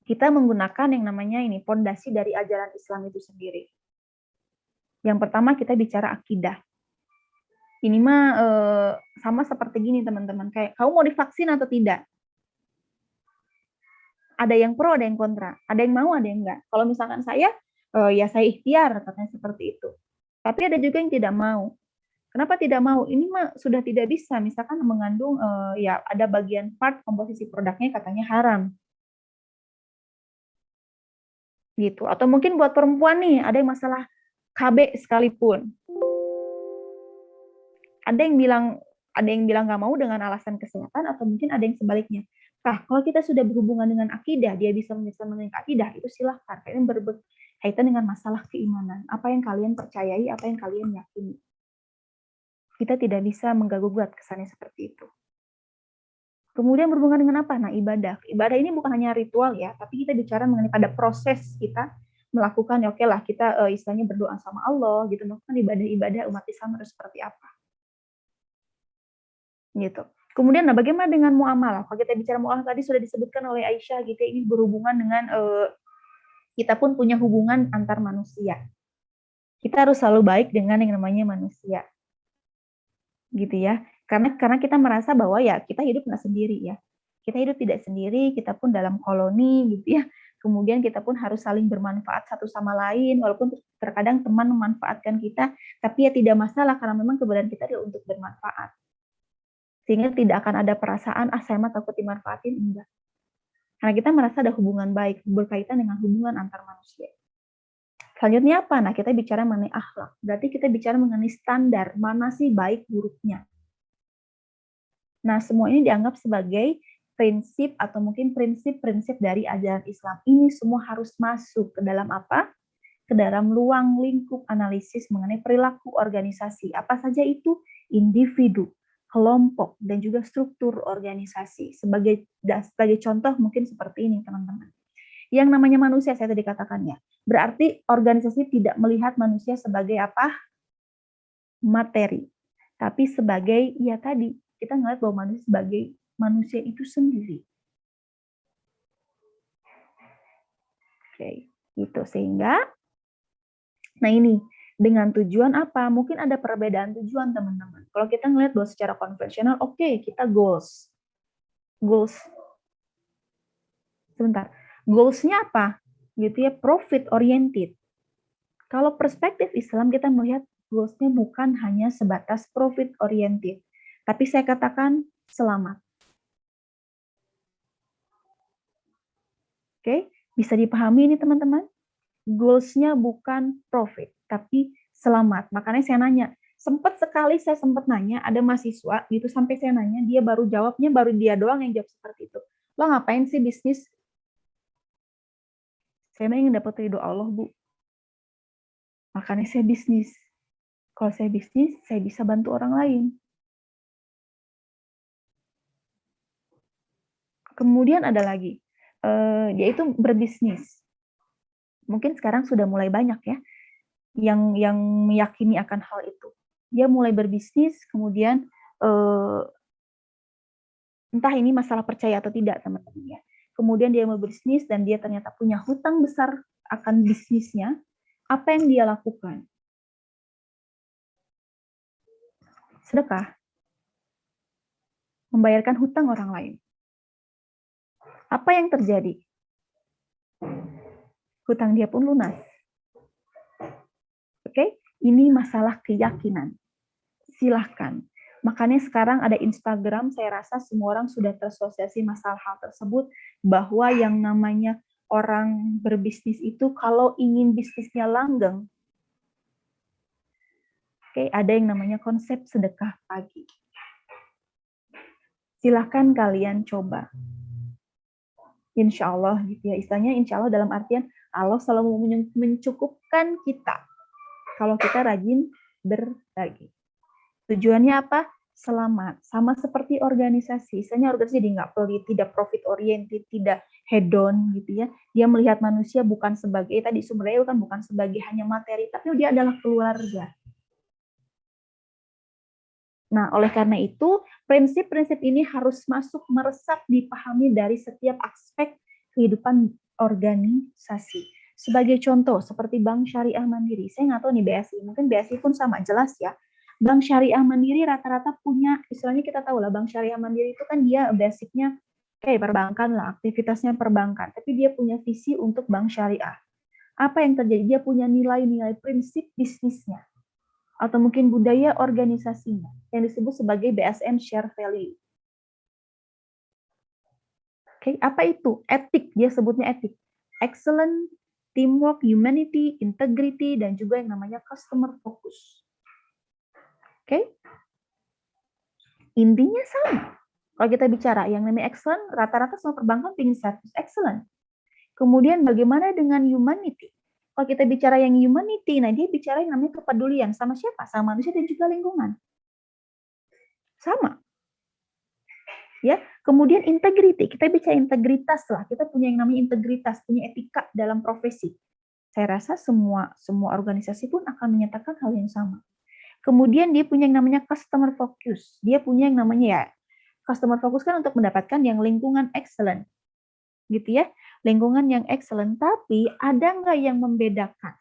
kita menggunakan yang namanya ini pondasi dari ajaran Islam itu sendiri. Yang pertama kita bicara akidah. Ini mah sama seperti gini teman-teman, kayak kamu mau divaksin atau tidak? Ada yang pro, ada yang kontra. Ada yang mau, ada yang enggak. Kalau misalkan saya, ya saya ikhtiar katanya seperti itu. Tapi ada juga yang tidak mau. Kenapa tidak mau? Ini mah sudah tidak bisa. Misalkan mengandung, ya ada bagian part komposisi produknya katanya haram. Gitu. Atau mungkin buat perempuan nih, ada yang masalah KB sekalipun. Ada yang bilang nggak mau dengan alasan kesehatan atau mungkin ada yang sebaliknya. Nah, kalau kita sudah berhubungan dengan akidah, dia bisa menjelaskan mengenai akidah, itu silahkan. Karena berkaitan dengan masalah keimanan. Apa yang kalian percayai, apa yang kalian yakini. Kita tidak bisa menggugat kesannya seperti itu. Kemudian berhubungan dengan apa? Nah, ibadah. Ibadah ini bukan hanya ritual ya, tapi kita bicara mengenai pada proses kita melakukan, ya oke lah, kita istilahnya berdoa sama Allah, gitu, melakukan ibadah-ibadah umat Islam harus seperti apa. Gitu. Kemudian nah bagaimana dengan muamalah? Kalau kita bicara muamalah tadi sudah disebutkan oleh Aisyah gitu, ini berhubungan dengan kita pun punya hubungan antar manusia. Kita harus selalu baik dengan yang namanya manusia. Gitu ya. Karena kita merasa bahwa ya kita hidup nggak sendiri ya. Kita hidup tidak sendiri, kita pun dalam koloni gitu ya. Kemudian kita pun harus saling bermanfaat satu sama lain, walaupun terkadang teman memanfaatkan kita, tapi ya tidak masalah karena memang keberadaan kita adalah untuk bermanfaat. Sehingga tidak akan ada perasaan, saya mah takut dimanfaatin, enggak. Karena kita merasa ada hubungan baik, berkaitan dengan hubungan antar manusia. Selanjutnya apa? Nah, kita bicara mengenai akhlak. Berarti kita bicara mengenai standar, mana sih baik buruknya. Nah, semua ini dianggap sebagai prinsip atau mungkin prinsip-prinsip dari ajaran Islam. Ini semua harus masuk ke dalam apa? Ke dalam ruang lingkup analisis mengenai perilaku organisasi. Apa saja itu? Individu, kelompok, dan juga struktur organisasi. Sebagai contoh mungkin seperti ini, teman-teman. Yang namanya manusia, saya tadi katakan ya, berarti organisasi tidak melihat manusia sebagai apa? Materi. Tapi sebagai, ya tadi, kita ngelihat bahwa manusia sebagai manusia itu sendiri. Oke, gitu. Sehingga, nah ini, dengan tujuan apa? Mungkin ada perbedaan tujuan, teman-teman. Kalau kita ngelihat bahwa secara konvensional, oke, kita goals. Sebentar. Goals-nya apa? Gitu ya, profit oriented. Kalau perspektif Islam kita melihat goals-nya bukan hanya sebatas profit oriented, tapi saya katakan selamat. Oke, bisa dipahami ini teman-teman? Goals-nya bukan profit, tapi selamat. Makanya saya nanya, saya sempat nanya, ada mahasiswa gitu sampai saya nanya, dia baru jawabnya, baru dia doang yang jawab seperti itu. Lo ngapain sih bisnis? Saya ingin dapat ridho Allah, Bu. Makanya saya bisnis. Kalau saya bisnis, saya bisa bantu orang lain. Kemudian ada lagi, yaitu berbisnis. Mungkin sekarang sudah mulai banyak ya, yang meyakini akan hal itu. Dia mulai berbisnis, kemudian entah ini masalah percaya atau tidak, teman-teman ya. Kemudian dia mau berbisnis dan dia ternyata punya hutang besar akan bisnisnya. Apa yang dia lakukan? Sedekah. Membayarkan hutang orang lain. Apa yang terjadi? Hutang dia pun lunas. Oke, ini masalah keyakinan. Silahkan. Makanya sekarang ada Instagram, saya rasa semua orang sudah tersosialisasi masalah hal tersebut, bahwa yang namanya orang berbisnis itu kalau ingin bisnisnya langgeng, Oke, ada yang namanya konsep sedekah pagi. Silahkan kalian coba. Insya Allah gitu ya. Istilahnya insya Allah dalam artian Allah selalu mencukupkan kita kalau kita rajin berbagi. Tujuannya apa? Selamat. Sama seperti organisasi. Misalnya organisasi jadi nggak pelit, tidak profit oriented, tidak hedon gitu ya. Dia melihat manusia bukan sebagai, tadi sumber daya kan bukan sebagai hanya materi, tapi dia adalah keluarga. Nah, oleh karena itu, prinsip-prinsip ini harus masuk, meresap, dipahami dari setiap aspek kehidupan organisasi. Sebagai contoh, seperti Bank Syariah Mandiri. Saya nggak tahu nih BSI, mungkin BSI pun sama, jelas ya. Bank Syariah Mandiri rata-rata punya, istilahnya kita tahu lah, Bank Syariah Mandiri itu kan dia basicnya kayak perbankan lah, aktivitasnya perbankan. Tapi dia punya visi untuk Bank Syariah. Apa yang terjadi? Dia punya nilai-nilai prinsip bisnisnya atau mungkin budaya organisasinya yang disebut sebagai BSM Share Value. Oke, apa itu? Etik, dia sebutnya etik. Excellent, teamwork, humanity, integrity, dan juga yang namanya customer focus. Oke? Intinya sama. Kalau kita bicara yang namanya excellent, rata-rata semua perbankan ingin service excellent. Kemudian bagaimana dengan humanity? Kalau kita bicara yang humanity, nah dia bicara yang namanya kepedulian. Sama siapa? Sama manusia dan juga lingkungan. Sama. Ya, kemudian integrity. Kita bicara integritas lah. Kita punya yang namanya integritas, punya etika dalam profesi. Saya rasa semua organisasi pun akan menyatakan hal yang sama. Kemudian dia punya yang namanya customer focus. Dia punya yang namanya ya customer focus kan untuk mendapatkan yang lingkungan excellent. Gitu ya. Lingkungan yang excellent, tapi ada nggak yang membedakan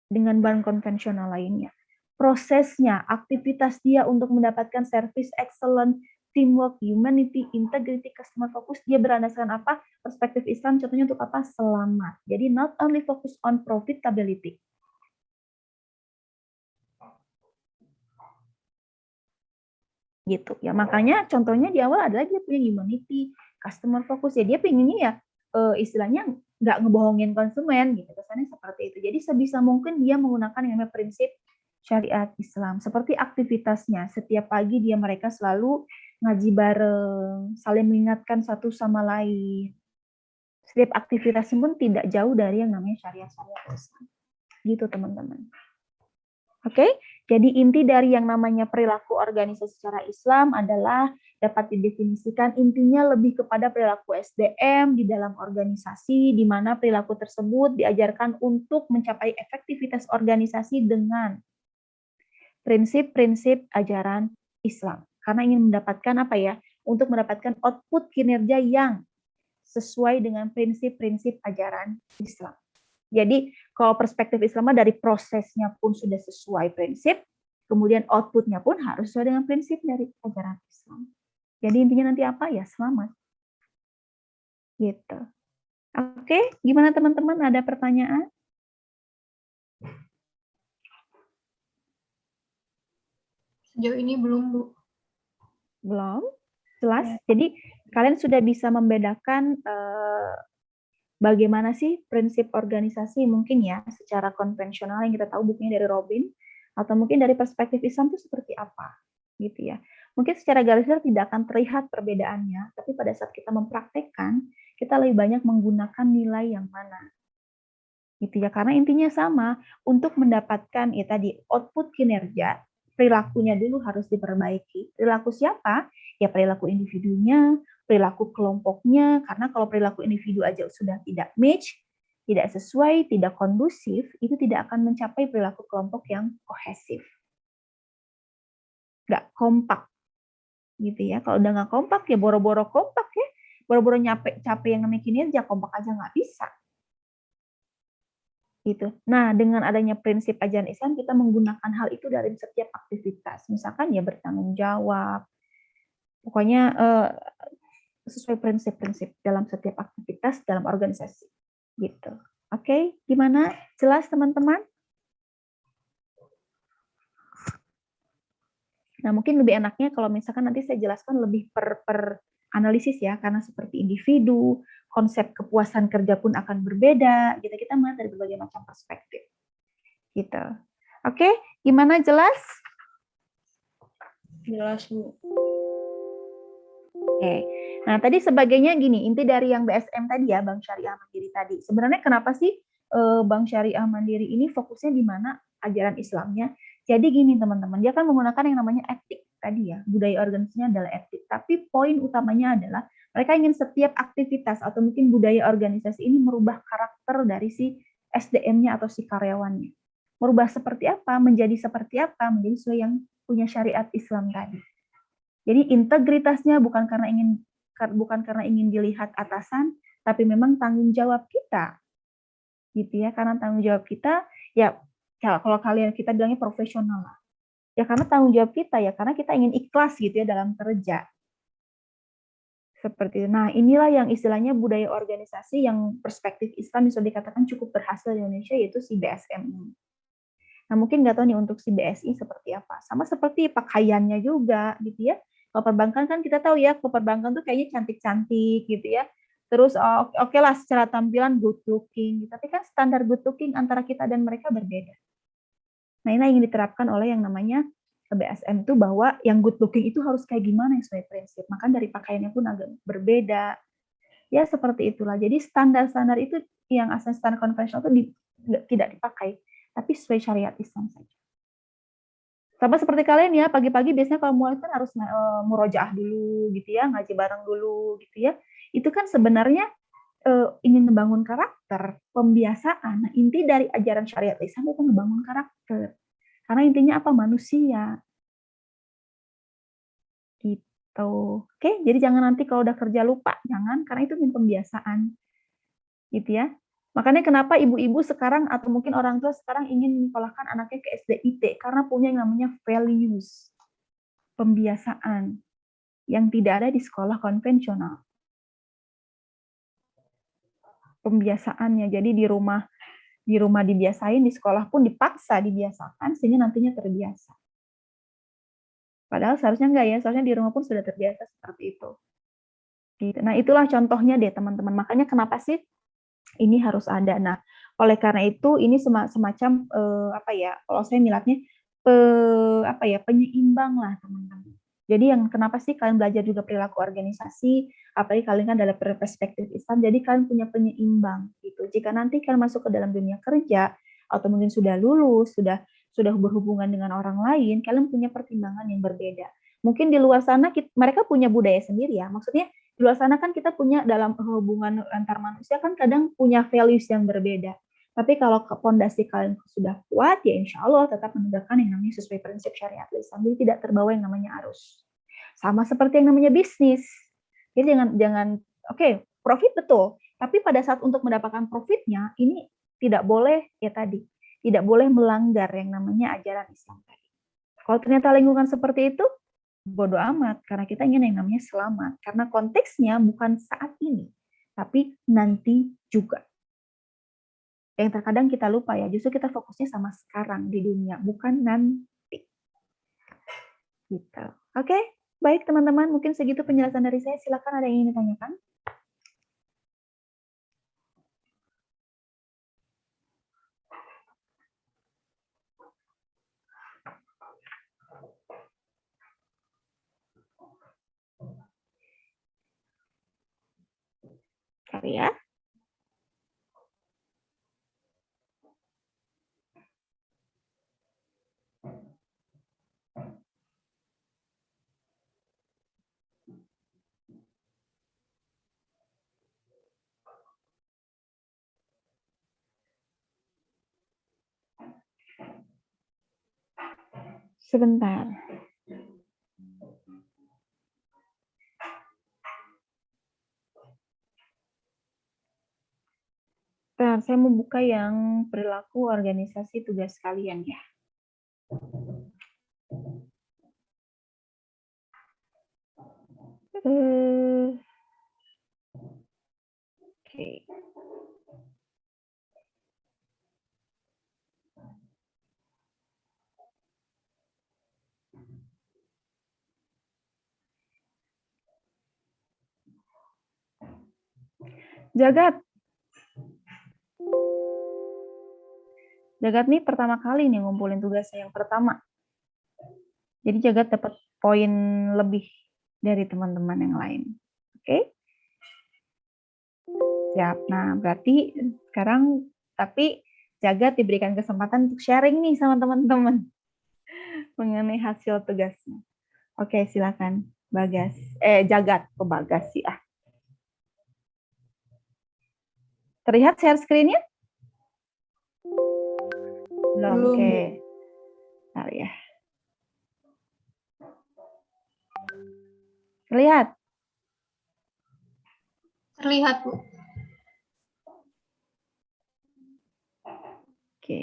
dengan bank konvensional lainnya? Prosesnya, aktivitas dia untuk mendapatkan service excellent, teamwork, humanity, integrity, customer focus, dia berdasarkan apa? Perspektif Islam, contohnya untuk apa? Selamat. Jadi not only focus on profitability. Gitu ya, makanya contohnya di awal adalah dia punya humanity, customer focus, ya dia pengennya ya istilahnya nggak ngebohongin konsumen gitu, kesannya seperti itu. Jadi sebisa mungkin dia menggunakan yang namanya prinsip syariat Islam. Seperti aktivitasnya, setiap pagi mereka selalu ngaji bareng, saling mengingatkan satu sama lain. Setiap aktivitasnya pun tidak jauh dari yang namanya syariat Islam. Gitu teman-teman. Oke, jadi inti dari yang namanya perilaku organisasi secara Islam adalah dapat didefinisikan intinya lebih kepada perilaku SDM di dalam organisasi, di mana perilaku tersebut diajarkan untuk mencapai efektivitas organisasi dengan prinsip-prinsip ajaran Islam. Karena ingin mendapatkan apa ya? Untuk mendapatkan output kinerja yang sesuai dengan prinsip-prinsip ajaran Islam. Jadi kalau perspektif Islam dari prosesnya pun sudah sesuai prinsip, kemudian outputnya pun harus sesuai dengan prinsip dari ajaran Islam. Jadi intinya nanti apa ya? Selamat. Gitu. Oke, gimana teman-teman? Ada pertanyaan? Sejauh ini belum, Bu. Belum? Jelas? Jadi kalian sudah bisa membedakan bagaimana sih prinsip organisasi mungkin ya secara konvensional yang kita tahu bukunya dari Robin, atau mungkin dari perspektif Islam itu seperti apa gitu ya. Mungkin secara garis besar tidak akan terlihat perbedaannya, tapi pada saat kita mempraktekkan, kita lebih banyak menggunakan nilai yang mana. Gitu ya, karena intinya sama, untuk mendapatkan ya tadi output kinerja, perilakunya dulu harus diperbaiki. Perilaku siapa? Ya perilaku individunya, perilaku kelompoknya, karena kalau perilaku individu aja sudah tidak match, tidak sesuai, tidak kondusif, itu tidak akan mencapai perilaku kelompok yang kohesif. Nggak kompak. Gitu ya. Kalau udah nggak kompak, ya boro-boro kompak ya. Boro-boro capek yang namanya kinerja, kompak aja nggak bisa. Gitu. Nah, dengan adanya prinsip ajaran Islam, kita menggunakan hal itu dari setiap aktivitas. Misalkan ya bertanggung jawab. Pokoknya sesuai prinsip-prinsip dalam setiap aktivitas dalam organisasi. Gitu. Oke, gimana? Jelas teman-teman? Nah, mungkin lebih enaknya kalau misalkan nanti saya jelaskan lebih per analisis ya, karena seperti individu, konsep kepuasan kerja pun akan berbeda, gitu. Kita melihat dari berbagai macam perspektif. Gitu. Oke, gimana, jelas? Jelas, Bu. Oke. Nah, tadi sebagainya gini, inti dari yang BSM tadi ya, Bank Syariah Mandiri tadi. Sebenarnya kenapa sih Bank Syariah Mandiri ini fokusnya di mana ajaran Islamnya? Jadi gini teman-teman, dia kan menggunakan yang namanya etik tadi ya, budaya organisasinya adalah etik. Tapi poin utamanya adalah mereka ingin setiap aktivitas atau mungkin budaya organisasi ini merubah karakter dari si SDM-nya atau si karyawannya. Merubah seperti apa, menjadi seperti apa, menjadi sesuai yang punya syariat Islam tadi. Jadi integritasnya bukan karena ingin dilihat atasan, tapi memang tanggung jawab kita, gitu ya. Karena tanggung jawab kita, ya kalau kalian kita bilangnya profesional lah. Ya karena tanggung jawab kita ya, karena kita ingin ikhlas gitu ya dalam kerja. Seperti itu. Nah, inilah yang istilahnya budaya organisasi yang perspektif Islam bisa dikatakan cukup berhasil di Indonesia, yaitu si BSM ini. Nah, mungkin nggak tahu nih untuk si BSI seperti apa. Sama seperti pakaiannya juga, gitu ya. Kalau perbankan kan kita tahu ya, kalau perbankan tuh kayaknya cantik-cantik gitu ya. Terus oke lah secara tampilan good looking, tapi kan standar good looking antara kita dan mereka berbeda. Nah, ini yang diterapkan oleh yang namanya BSM itu bahwa yang good looking itu harus kayak gimana yang sesuai prinsip. Maka dari pakaiannya pun agak berbeda. Ya seperti itulah. Jadi standar-standar itu yang asal standar konvensional itu tidak dipakai, tapi sesuai syariat Islam saja. Sama seperti kalian ya, pagi-pagi biasanya kalau mulai kan harus murojaah dulu gitu ya, ngaji bareng dulu gitu ya. Itu kan sebenarnya ingin membangun karakter, pembiasaan. Nah, inti dari ajaran syariat Islam itu membangun karakter. Karena intinya apa? Manusia. Gitu. Oke, jadi jangan nanti kalau udah kerja lupa, jangan, karena itu pembiasaan. Gitu ya. Makanya kenapa ibu-ibu sekarang atau mungkin orang tua sekarang ingin menyekolahkan anaknya ke SDIT karena punya yang namanya values, pembiasaan yang tidak ada di sekolah konvensional. Pembiasaannya, jadi di rumah dibiasain, di sekolah pun dipaksa dibiasakan sehingga nantinya terbiasa. Padahal seharusnya enggak ya, seharusnya di rumah pun sudah terbiasa seperti itu. Gitu. Nah, itulah contohnya deh teman-teman. Makanya kenapa sih ini harus ada. Nah, oleh karena itu ini semacam apa ya? Kalau saya melihatnya apa ya? Penyeimbang lah teman-teman. Jadi yang kenapa sih kalian belajar juga perilaku organisasi? Apalagi kalian kan dalam perspektif Islam. Jadi kalian punya penyeimbang gitu. Jika nanti kalian masuk ke dalam dunia kerja atau mungkin sudah lulus, sudah berhubungan dengan orang lain, kalian punya pertimbangan yang berbeda. Mungkin di luar sana mereka punya budaya sendiri ya. Maksudnya di luar sana kan kita punya dalam hubungan antar manusia kan kadang punya values yang berbeda. Tapi kalau fondasi kalian sudah kuat, ya insya Allah tetap menegakkan yang namanya sesuai prinsip syariat Islam. Jadi tidak terbawa yang namanya arus. Sama seperti yang namanya bisnis. Jadi jangan oke, profit betul. Tapi pada saat untuk mendapatkan profitnya, ini tidak boleh ya tadi, tidak boleh melanggar yang namanya ajaran Islam tadi. Kalau ternyata lingkungan seperti itu, bodoh amat, karena kita ingin yang namanya selamat. Karena konteksnya bukan saat ini, tapi nanti juga. Yang terkadang kita lupa ya, justru kita fokusnya sama sekarang di dunia, bukan nanti. Gitu. Oke, baik teman-teman, mungkin segitu penjelasan dari saya. Silakan ada yang ingin ditanyakan. Ya. Sebentar. Bentar, saya mau buka yang perilaku organisasi tugas kalian ya. Oke. Jagat. Jagat nih pertama kali nih ngumpulin tugasnya yang pertama. Jadi Jagat dapat poin lebih dari teman-teman yang lain. Oke? Siap. Nah, berarti sekarang tapi Jagat diberikan kesempatan untuk sharing nih sama teman-teman mengenai hasil tugasnya. Oke, silakan. Bagas. Jagat. Kok Bagas sih? Terlihat share screen-nya? Belum. Belum, Oke. Bu. Bentar ya. Terlihat? Terlihat, Bu. Oke.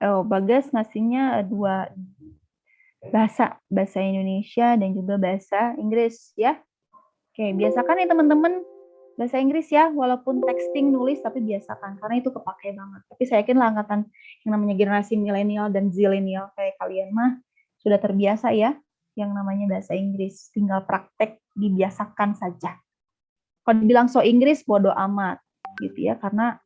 Oh, Bagas ngasihnya 2 bahasa Indonesia dan juga bahasa Inggris ya. Oke, biasakan ya teman-teman bahasa Inggris ya, walaupun texting nulis tapi biasakan karena itu kepake banget. Tapi saya yakin lah angkatan yang namanya generasi milenial dan zilenial kayak kalian mah sudah terbiasa ya yang namanya bahasa Inggris, tinggal praktek dibiasakan saja. Kalau dibilang so Inggris bodo amat gitu ya, karena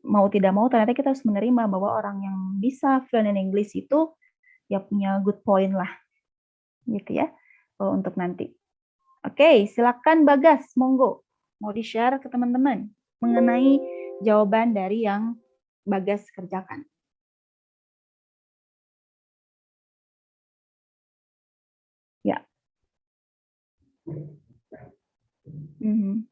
mau tidak mau ternyata kita harus menerima bahwa orang yang bisa fluent in English itu ya punya good point lah gitu ya untuk nanti. Oke, silakan Bagas, monggo mau di-share ke teman-teman mengenai jawaban dari yang Bagas kerjakan. Ya. Mhm.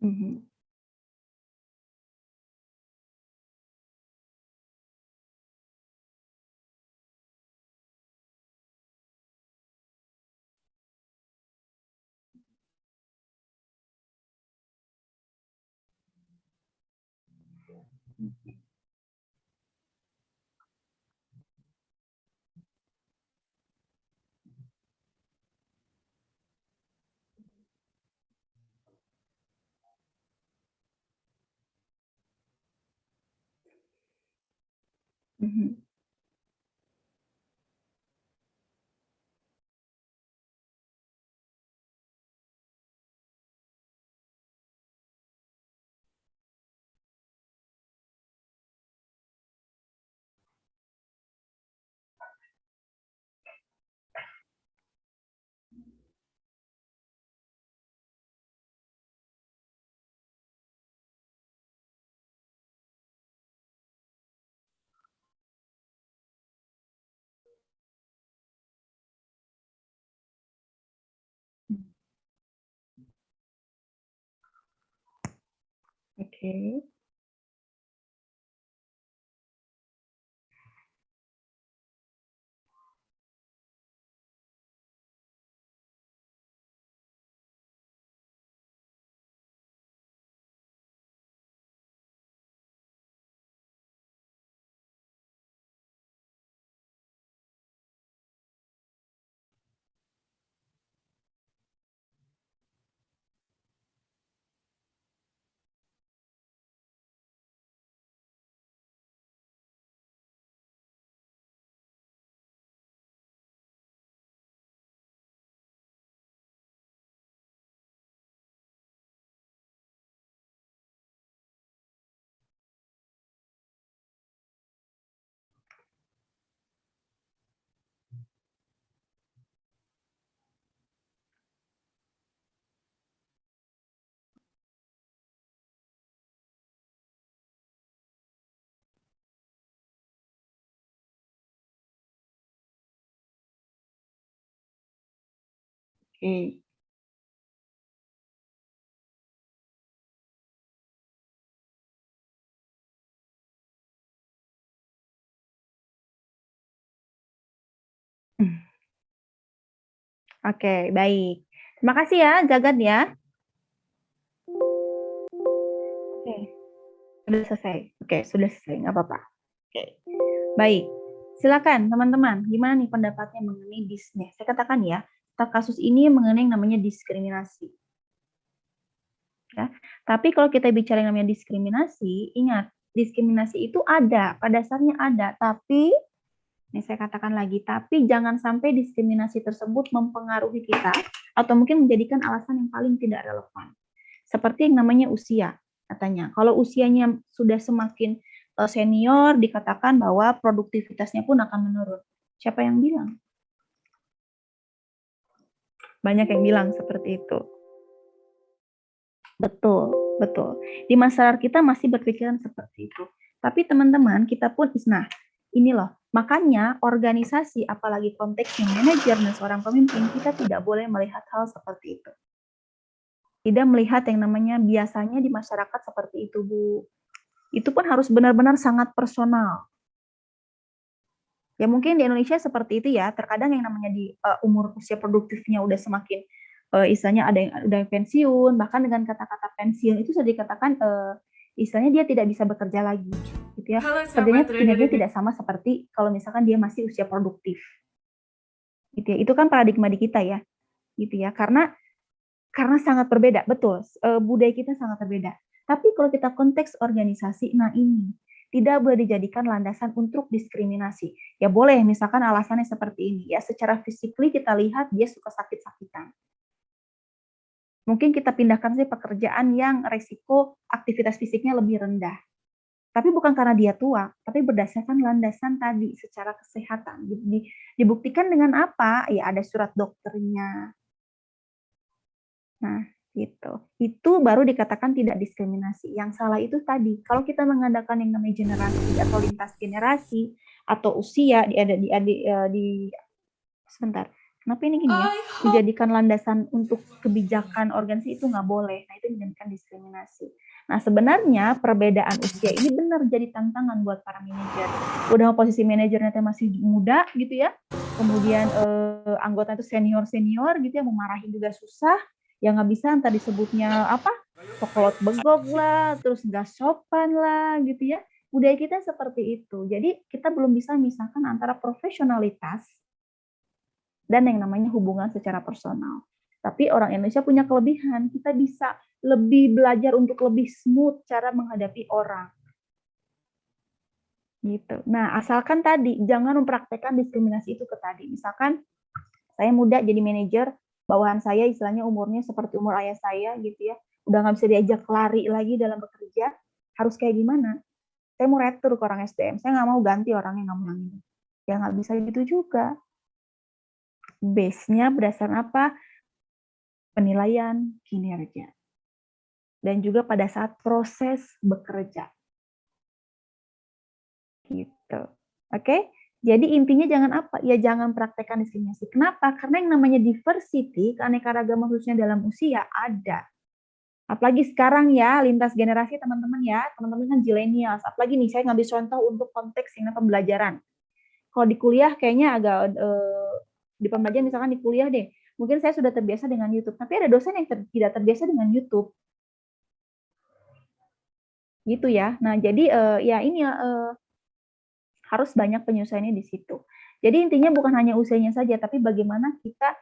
Mhm. Mhm. Oke. Oke. Oke, baik. Terima kasih ya, Gagan ya. Oke, sudah selesai. Oke, sudah selesai, nggak apa-apa. Oke, baik. Silakan teman-teman, gimana nih pendapatnya mengenai bisnis? Saya katakan ya, kasus ini mengenai yang namanya diskriminasi. Ya. Tapi kalau kita bicara yang namanya diskriminasi, ingat, diskriminasi itu ada, pada dasarnya ada, tapi ini saya katakan lagi, tapi jangan sampai diskriminasi tersebut mempengaruhi kita atau mungkin menjadikan alasan yang paling tidak relevan. Seperti yang namanya usia, katanya. Kalau usianya sudah semakin senior, dikatakan bahwa produktivitasnya pun akan menurun. Siapa yang bilang? Banyak yang bilang seperti itu. Betul, betul. Di masyarakat kita masih berpikiran seperti itu. Tapi teman-teman, kita pun, nah, ini loh, makanya organisasi, apalagi konteksnya manajer dan seorang pemimpin, kita tidak boleh melihat hal seperti itu. Tidak melihat yang namanya biasanya di masyarakat seperti itu, Bu. Itu pun harus benar-benar sangat personal. Ya mungkin di Indonesia seperti itu ya, terkadang yang namanya di umur usia produktifnya udah semakin istilahnya ada yang udah pensiun, bahkan dengan kata-kata pensiun itu sudah dikatakan istilahnya dia tidak bisa bekerja lagi, gitu ya. Kerjanya kinerjanya tidak sama seperti kalau misalkan dia masih usia produktif, gitu ya. Itu kan paradigma di kita ya, gitu ya. Karena sangat berbeda, betul. Budaya kita sangat berbeda. Tapi kalau kita konteks organisasi, nah ini tidak boleh dijadikan landasan untuk diskriminasi. Ya boleh, misalkan alasannya seperti ini. Ya secara physically kita lihat dia suka sakit-sakitan. Mungkin kita pindahkan saja pekerjaan yang resiko aktivitas fisiknya lebih rendah. Tapi bukan karena dia tua, tapi berdasarkan landasan tadi secara kesehatan. Dibuktikan dengan apa? Ya ada surat dokternya. Nah, gitu. Itu baru dikatakan tidak diskriminasi. Yang salah itu tadi, kalau kita mengadakan yang namanya generasi atau lintas generasi atau usia sebentar. Kenapa ini gini ya? Dijadikan landasan untuk kebijakan organisasi itu nggak boleh. Nah, itu dinamakan diskriminasi. Nah, sebenarnya perbedaan usia ini benar jadi tantangan buat para manajer. Udah posisi manajernya masih muda gitu ya. Kemudian anggota itu senior-senior gitu ya, memarahin juga susah. Ya nggak bisa entar disebutnya apa? Pokolot begok lah, terus nggak sopan lah gitu ya. Budaya kita seperti itu. Jadi kita belum bisa memisahkan antara profesionalitas dan yang namanya hubungan secara personal. Tapi orang Indonesia punya kelebihan, kita bisa lebih belajar untuk lebih smooth cara menghadapi orang. Gitu. Nah, asalkan tadi jangan mempraktekkan diskriminasi itu ke tadi. Misalkan saya muda jadi manajer, bawahan saya istilahnya umurnya seperti umur ayah saya gitu ya, udah nggak bisa diajak lari lagi dalam bekerja, harus kayak gimana? Saya mau retur ke orang SDM, saya nggak mau ganti orang yang nggak mau ini. Ya nggak bisa gitu juga. Base-nya berdasarkan apa? Penilaian kinerja. Dan juga pada saat proses bekerja. Gitu. Oke? Jadi intinya jangan apa? Ya jangan praktekkan diskriminasi. Kenapa? Karena yang namanya diversity, keanekaragaman khususnya dalam usia ada. Apalagi sekarang ya, lintas generasi teman-teman ya, teman-teman kan zilenials. Apalagi nih, saya ngambil contoh untuk konteks yang pembelajaran. Kalau di kuliah kayaknya agak, di pembelajaran misalkan di kuliah deh, mungkin saya sudah terbiasa dengan YouTube, tapi ada dosen yang tidak terbiasa dengan YouTube. Gitu ya. Nah, jadi ya ini ya, harus banyak penyesuaiannya di situ. Jadi intinya bukan hanya usianya saja, tapi bagaimana kita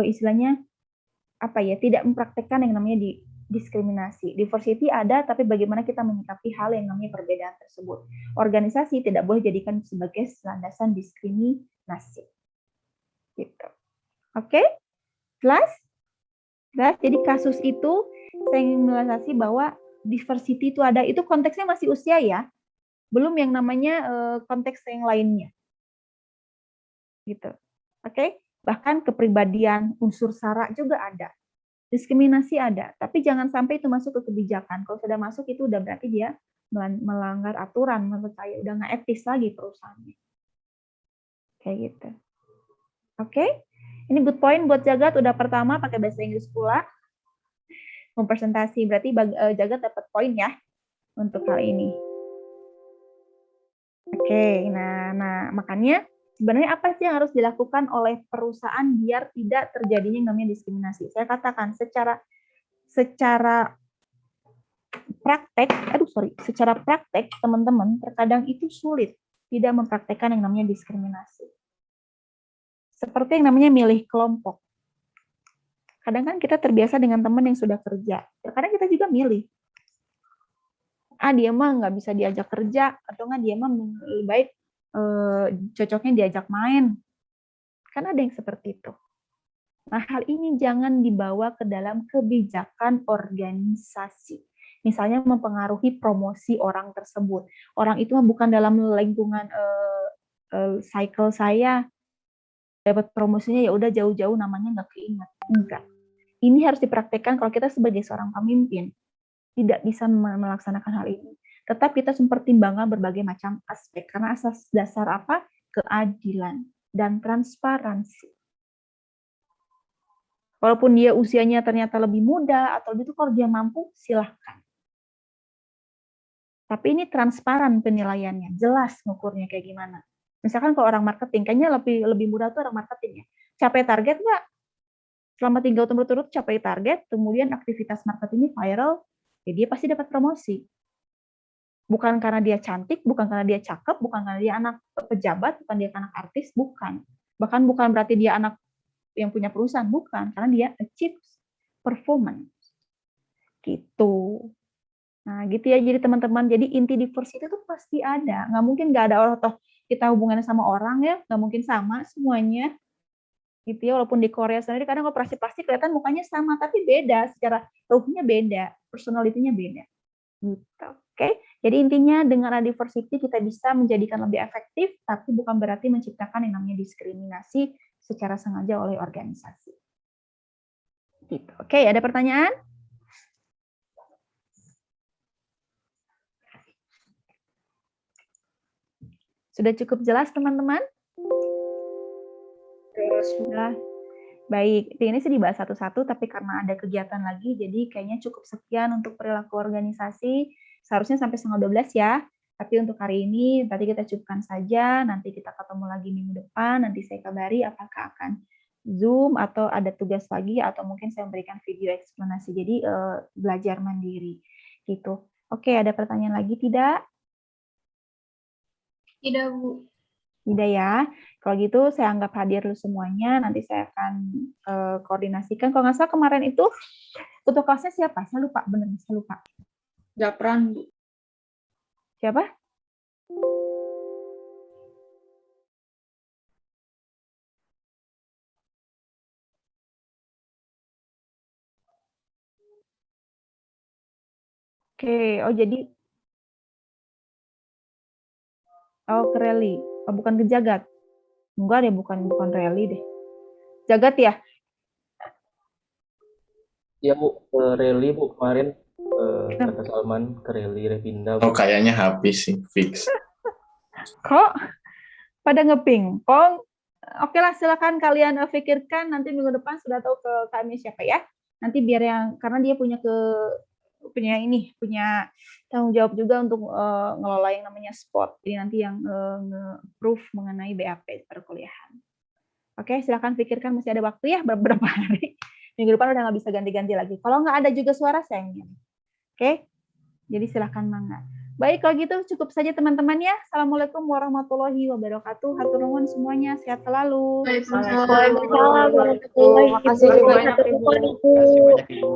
istilahnya apa ya, tidak mempraktekkan yang namanya diskriminasi. Diversity ada, tapi bagaimana kita menyikapi hal yang namanya perbedaan tersebut. Organisasi tidak boleh jadikan sebagai landasan diskriminasi. Gitu. Oke? Jelas? Jelas? Jadi kasus itu saya ingin menjelaskan bahwa diversity itu ada, itu konteksnya masih usia ya. Belum yang namanya konteks yang lainnya. Gitu. Oke? Bahkan kepribadian, unsur sara juga ada. Diskriminasi ada, tapi jangan sampai itu masuk ke kebijakan. Kalau sudah masuk itu udah berarti dia melanggar aturan, menurut saya udah nggak etis lagi perusahaannya. Kayak gitu. Oke? Ini good point buat Jagat, udah pertama pakai bahasa Inggris pula. Mempresentasi, berarti Jagat dapat poin ya untuk hal ini. Oke, nah makanya sebenarnya apa sih yang harus dilakukan oleh perusahaan biar tidak terjadinya yang namanya diskriminasi? Saya katakan secara praktek teman-teman terkadang itu sulit tidak mempraktekkan yang namanya diskriminasi. Seperti yang namanya milih kelompok. Kadang kan kita terbiasa dengan teman yang sudah kerja. Kadang kita juga milih. Dia mah nggak bisa diajak kerja, atau nggak dia mah lebih baik cocoknya diajak main. Kan ada yang seperti itu. Nah, hal ini jangan dibawa ke dalam kebijakan organisasi. Misalnya mempengaruhi promosi orang tersebut. Orang itu bukan dalam lingkungan cycle saya, dapat promosinya ya udah jauh-jauh namanya nggak keinget. Enggak. Ini harus dipraktekkan kalau kita sebagai seorang pemimpin tidak bisa melaksanakan hal ini. Tetap kita mempertimbangkan berbagai macam aspek karena asas dasar apa? Keadilan dan transparansi. Walaupun dia usianya ternyata lebih muda atau gitu, kalau dia mampu silahkan. Tapi ini transparan penilaiannya, jelas ngukurnya kayak gimana. Misalkan kalau orang marketing, kayaknya lebih mudah tuh orang marketing ya. Capai target nggak? Selama 3 tahun berturut capai target, kemudian aktivitas marketingnya viral, ya dia pasti dapat promosi. Bukan karena dia cantik, bukan karena dia cakep, bukan karena dia anak pejabat, bukan dia anak artis, bukan. Bahkan bukan berarti dia anak yang punya perusahaan, bukan. Karena dia achieve performance. Gitu. Nah, gitu ya jadi teman-teman. Jadi inti diversity itu pasti ada. Nggak mungkin nggak ada orang, toh kita hubungannya sama orang ya, nggak mungkin sama semuanya. Gitu ya, walaupun di Korea sendiri kadang operasi plastik kelihatan mukanya sama, tapi beda. Secara ruhnya beda, personality-nya beda. Gitu. Oke, jadi intinya dengan ada diversity kita bisa menjadikan lebih efektif, tapi bukan berarti menciptakan yang namanya diskriminasi secara sengaja oleh organisasi. Gitu. Oke, ada pertanyaan? Sudah cukup jelas teman-teman? Sudah. Baik, ini sih dibahas satu-satu, tapi karena ada kegiatan lagi, jadi kayaknya cukup sekian untuk perilaku organisasi. Seharusnya sampai 11:30 ya. Tapi untuk hari ini, tadi kita cukupkan saja. Nanti kita ketemu lagi minggu depan. Nanti saya kabari apakah akan Zoom atau ada tugas lagi, atau mungkin saya memberikan video eksplanasi. Jadi belajar mandiri. Gitu. Oke, ada pertanyaan lagi tidak? Tidak, Bu. Tidak ya. Kalau gitu saya anggap hadir dulu semuanya. Nanti saya akan koordinasikan. Kalau nggak salah kemarin itu ketua kelasnya siapa? Saya lupa, bener saya lupa. Japran, Bu. Siapa? Oke, oh jadi ke Rally. Oh, bukan ke Jagat. Enggak deh, bukan Rally deh. Jagat ya? Iya Bu, ke rally Bu kemarin kata Salman ke rally Revinda Bu. Oh, kayaknya habis sih, fix. Kok pada ngeping? Kok oke lah, silakan kalian pikirkan, nanti minggu depan sudah tahu ke kami siapa ya. Nanti biar yang, karena dia punya tanggung jawab juga untuk ngelola yang namanya spot. Jadi nanti yang nge-proof mengenai BAP perkuliahan. Oke, silakan pikirkan, masih ada waktu ya beberapa hari. Minggu depan udah nggak bisa ganti-ganti lagi. Kalau nggak ada juga suara, sayangnya. Oke, jadi silakan mangga. Baik, kalau gitu cukup saja teman-teman ya. Assalamualaikum warahmatullahi wabarakatuh. Hatur nuhun semuanya, sehat selalu. Waalaikumsalam. Waalaikumsalam warahmatullahi Terima kasih banyak, Ibu. wabarakatuh. Terima kasih banyak, Ibu.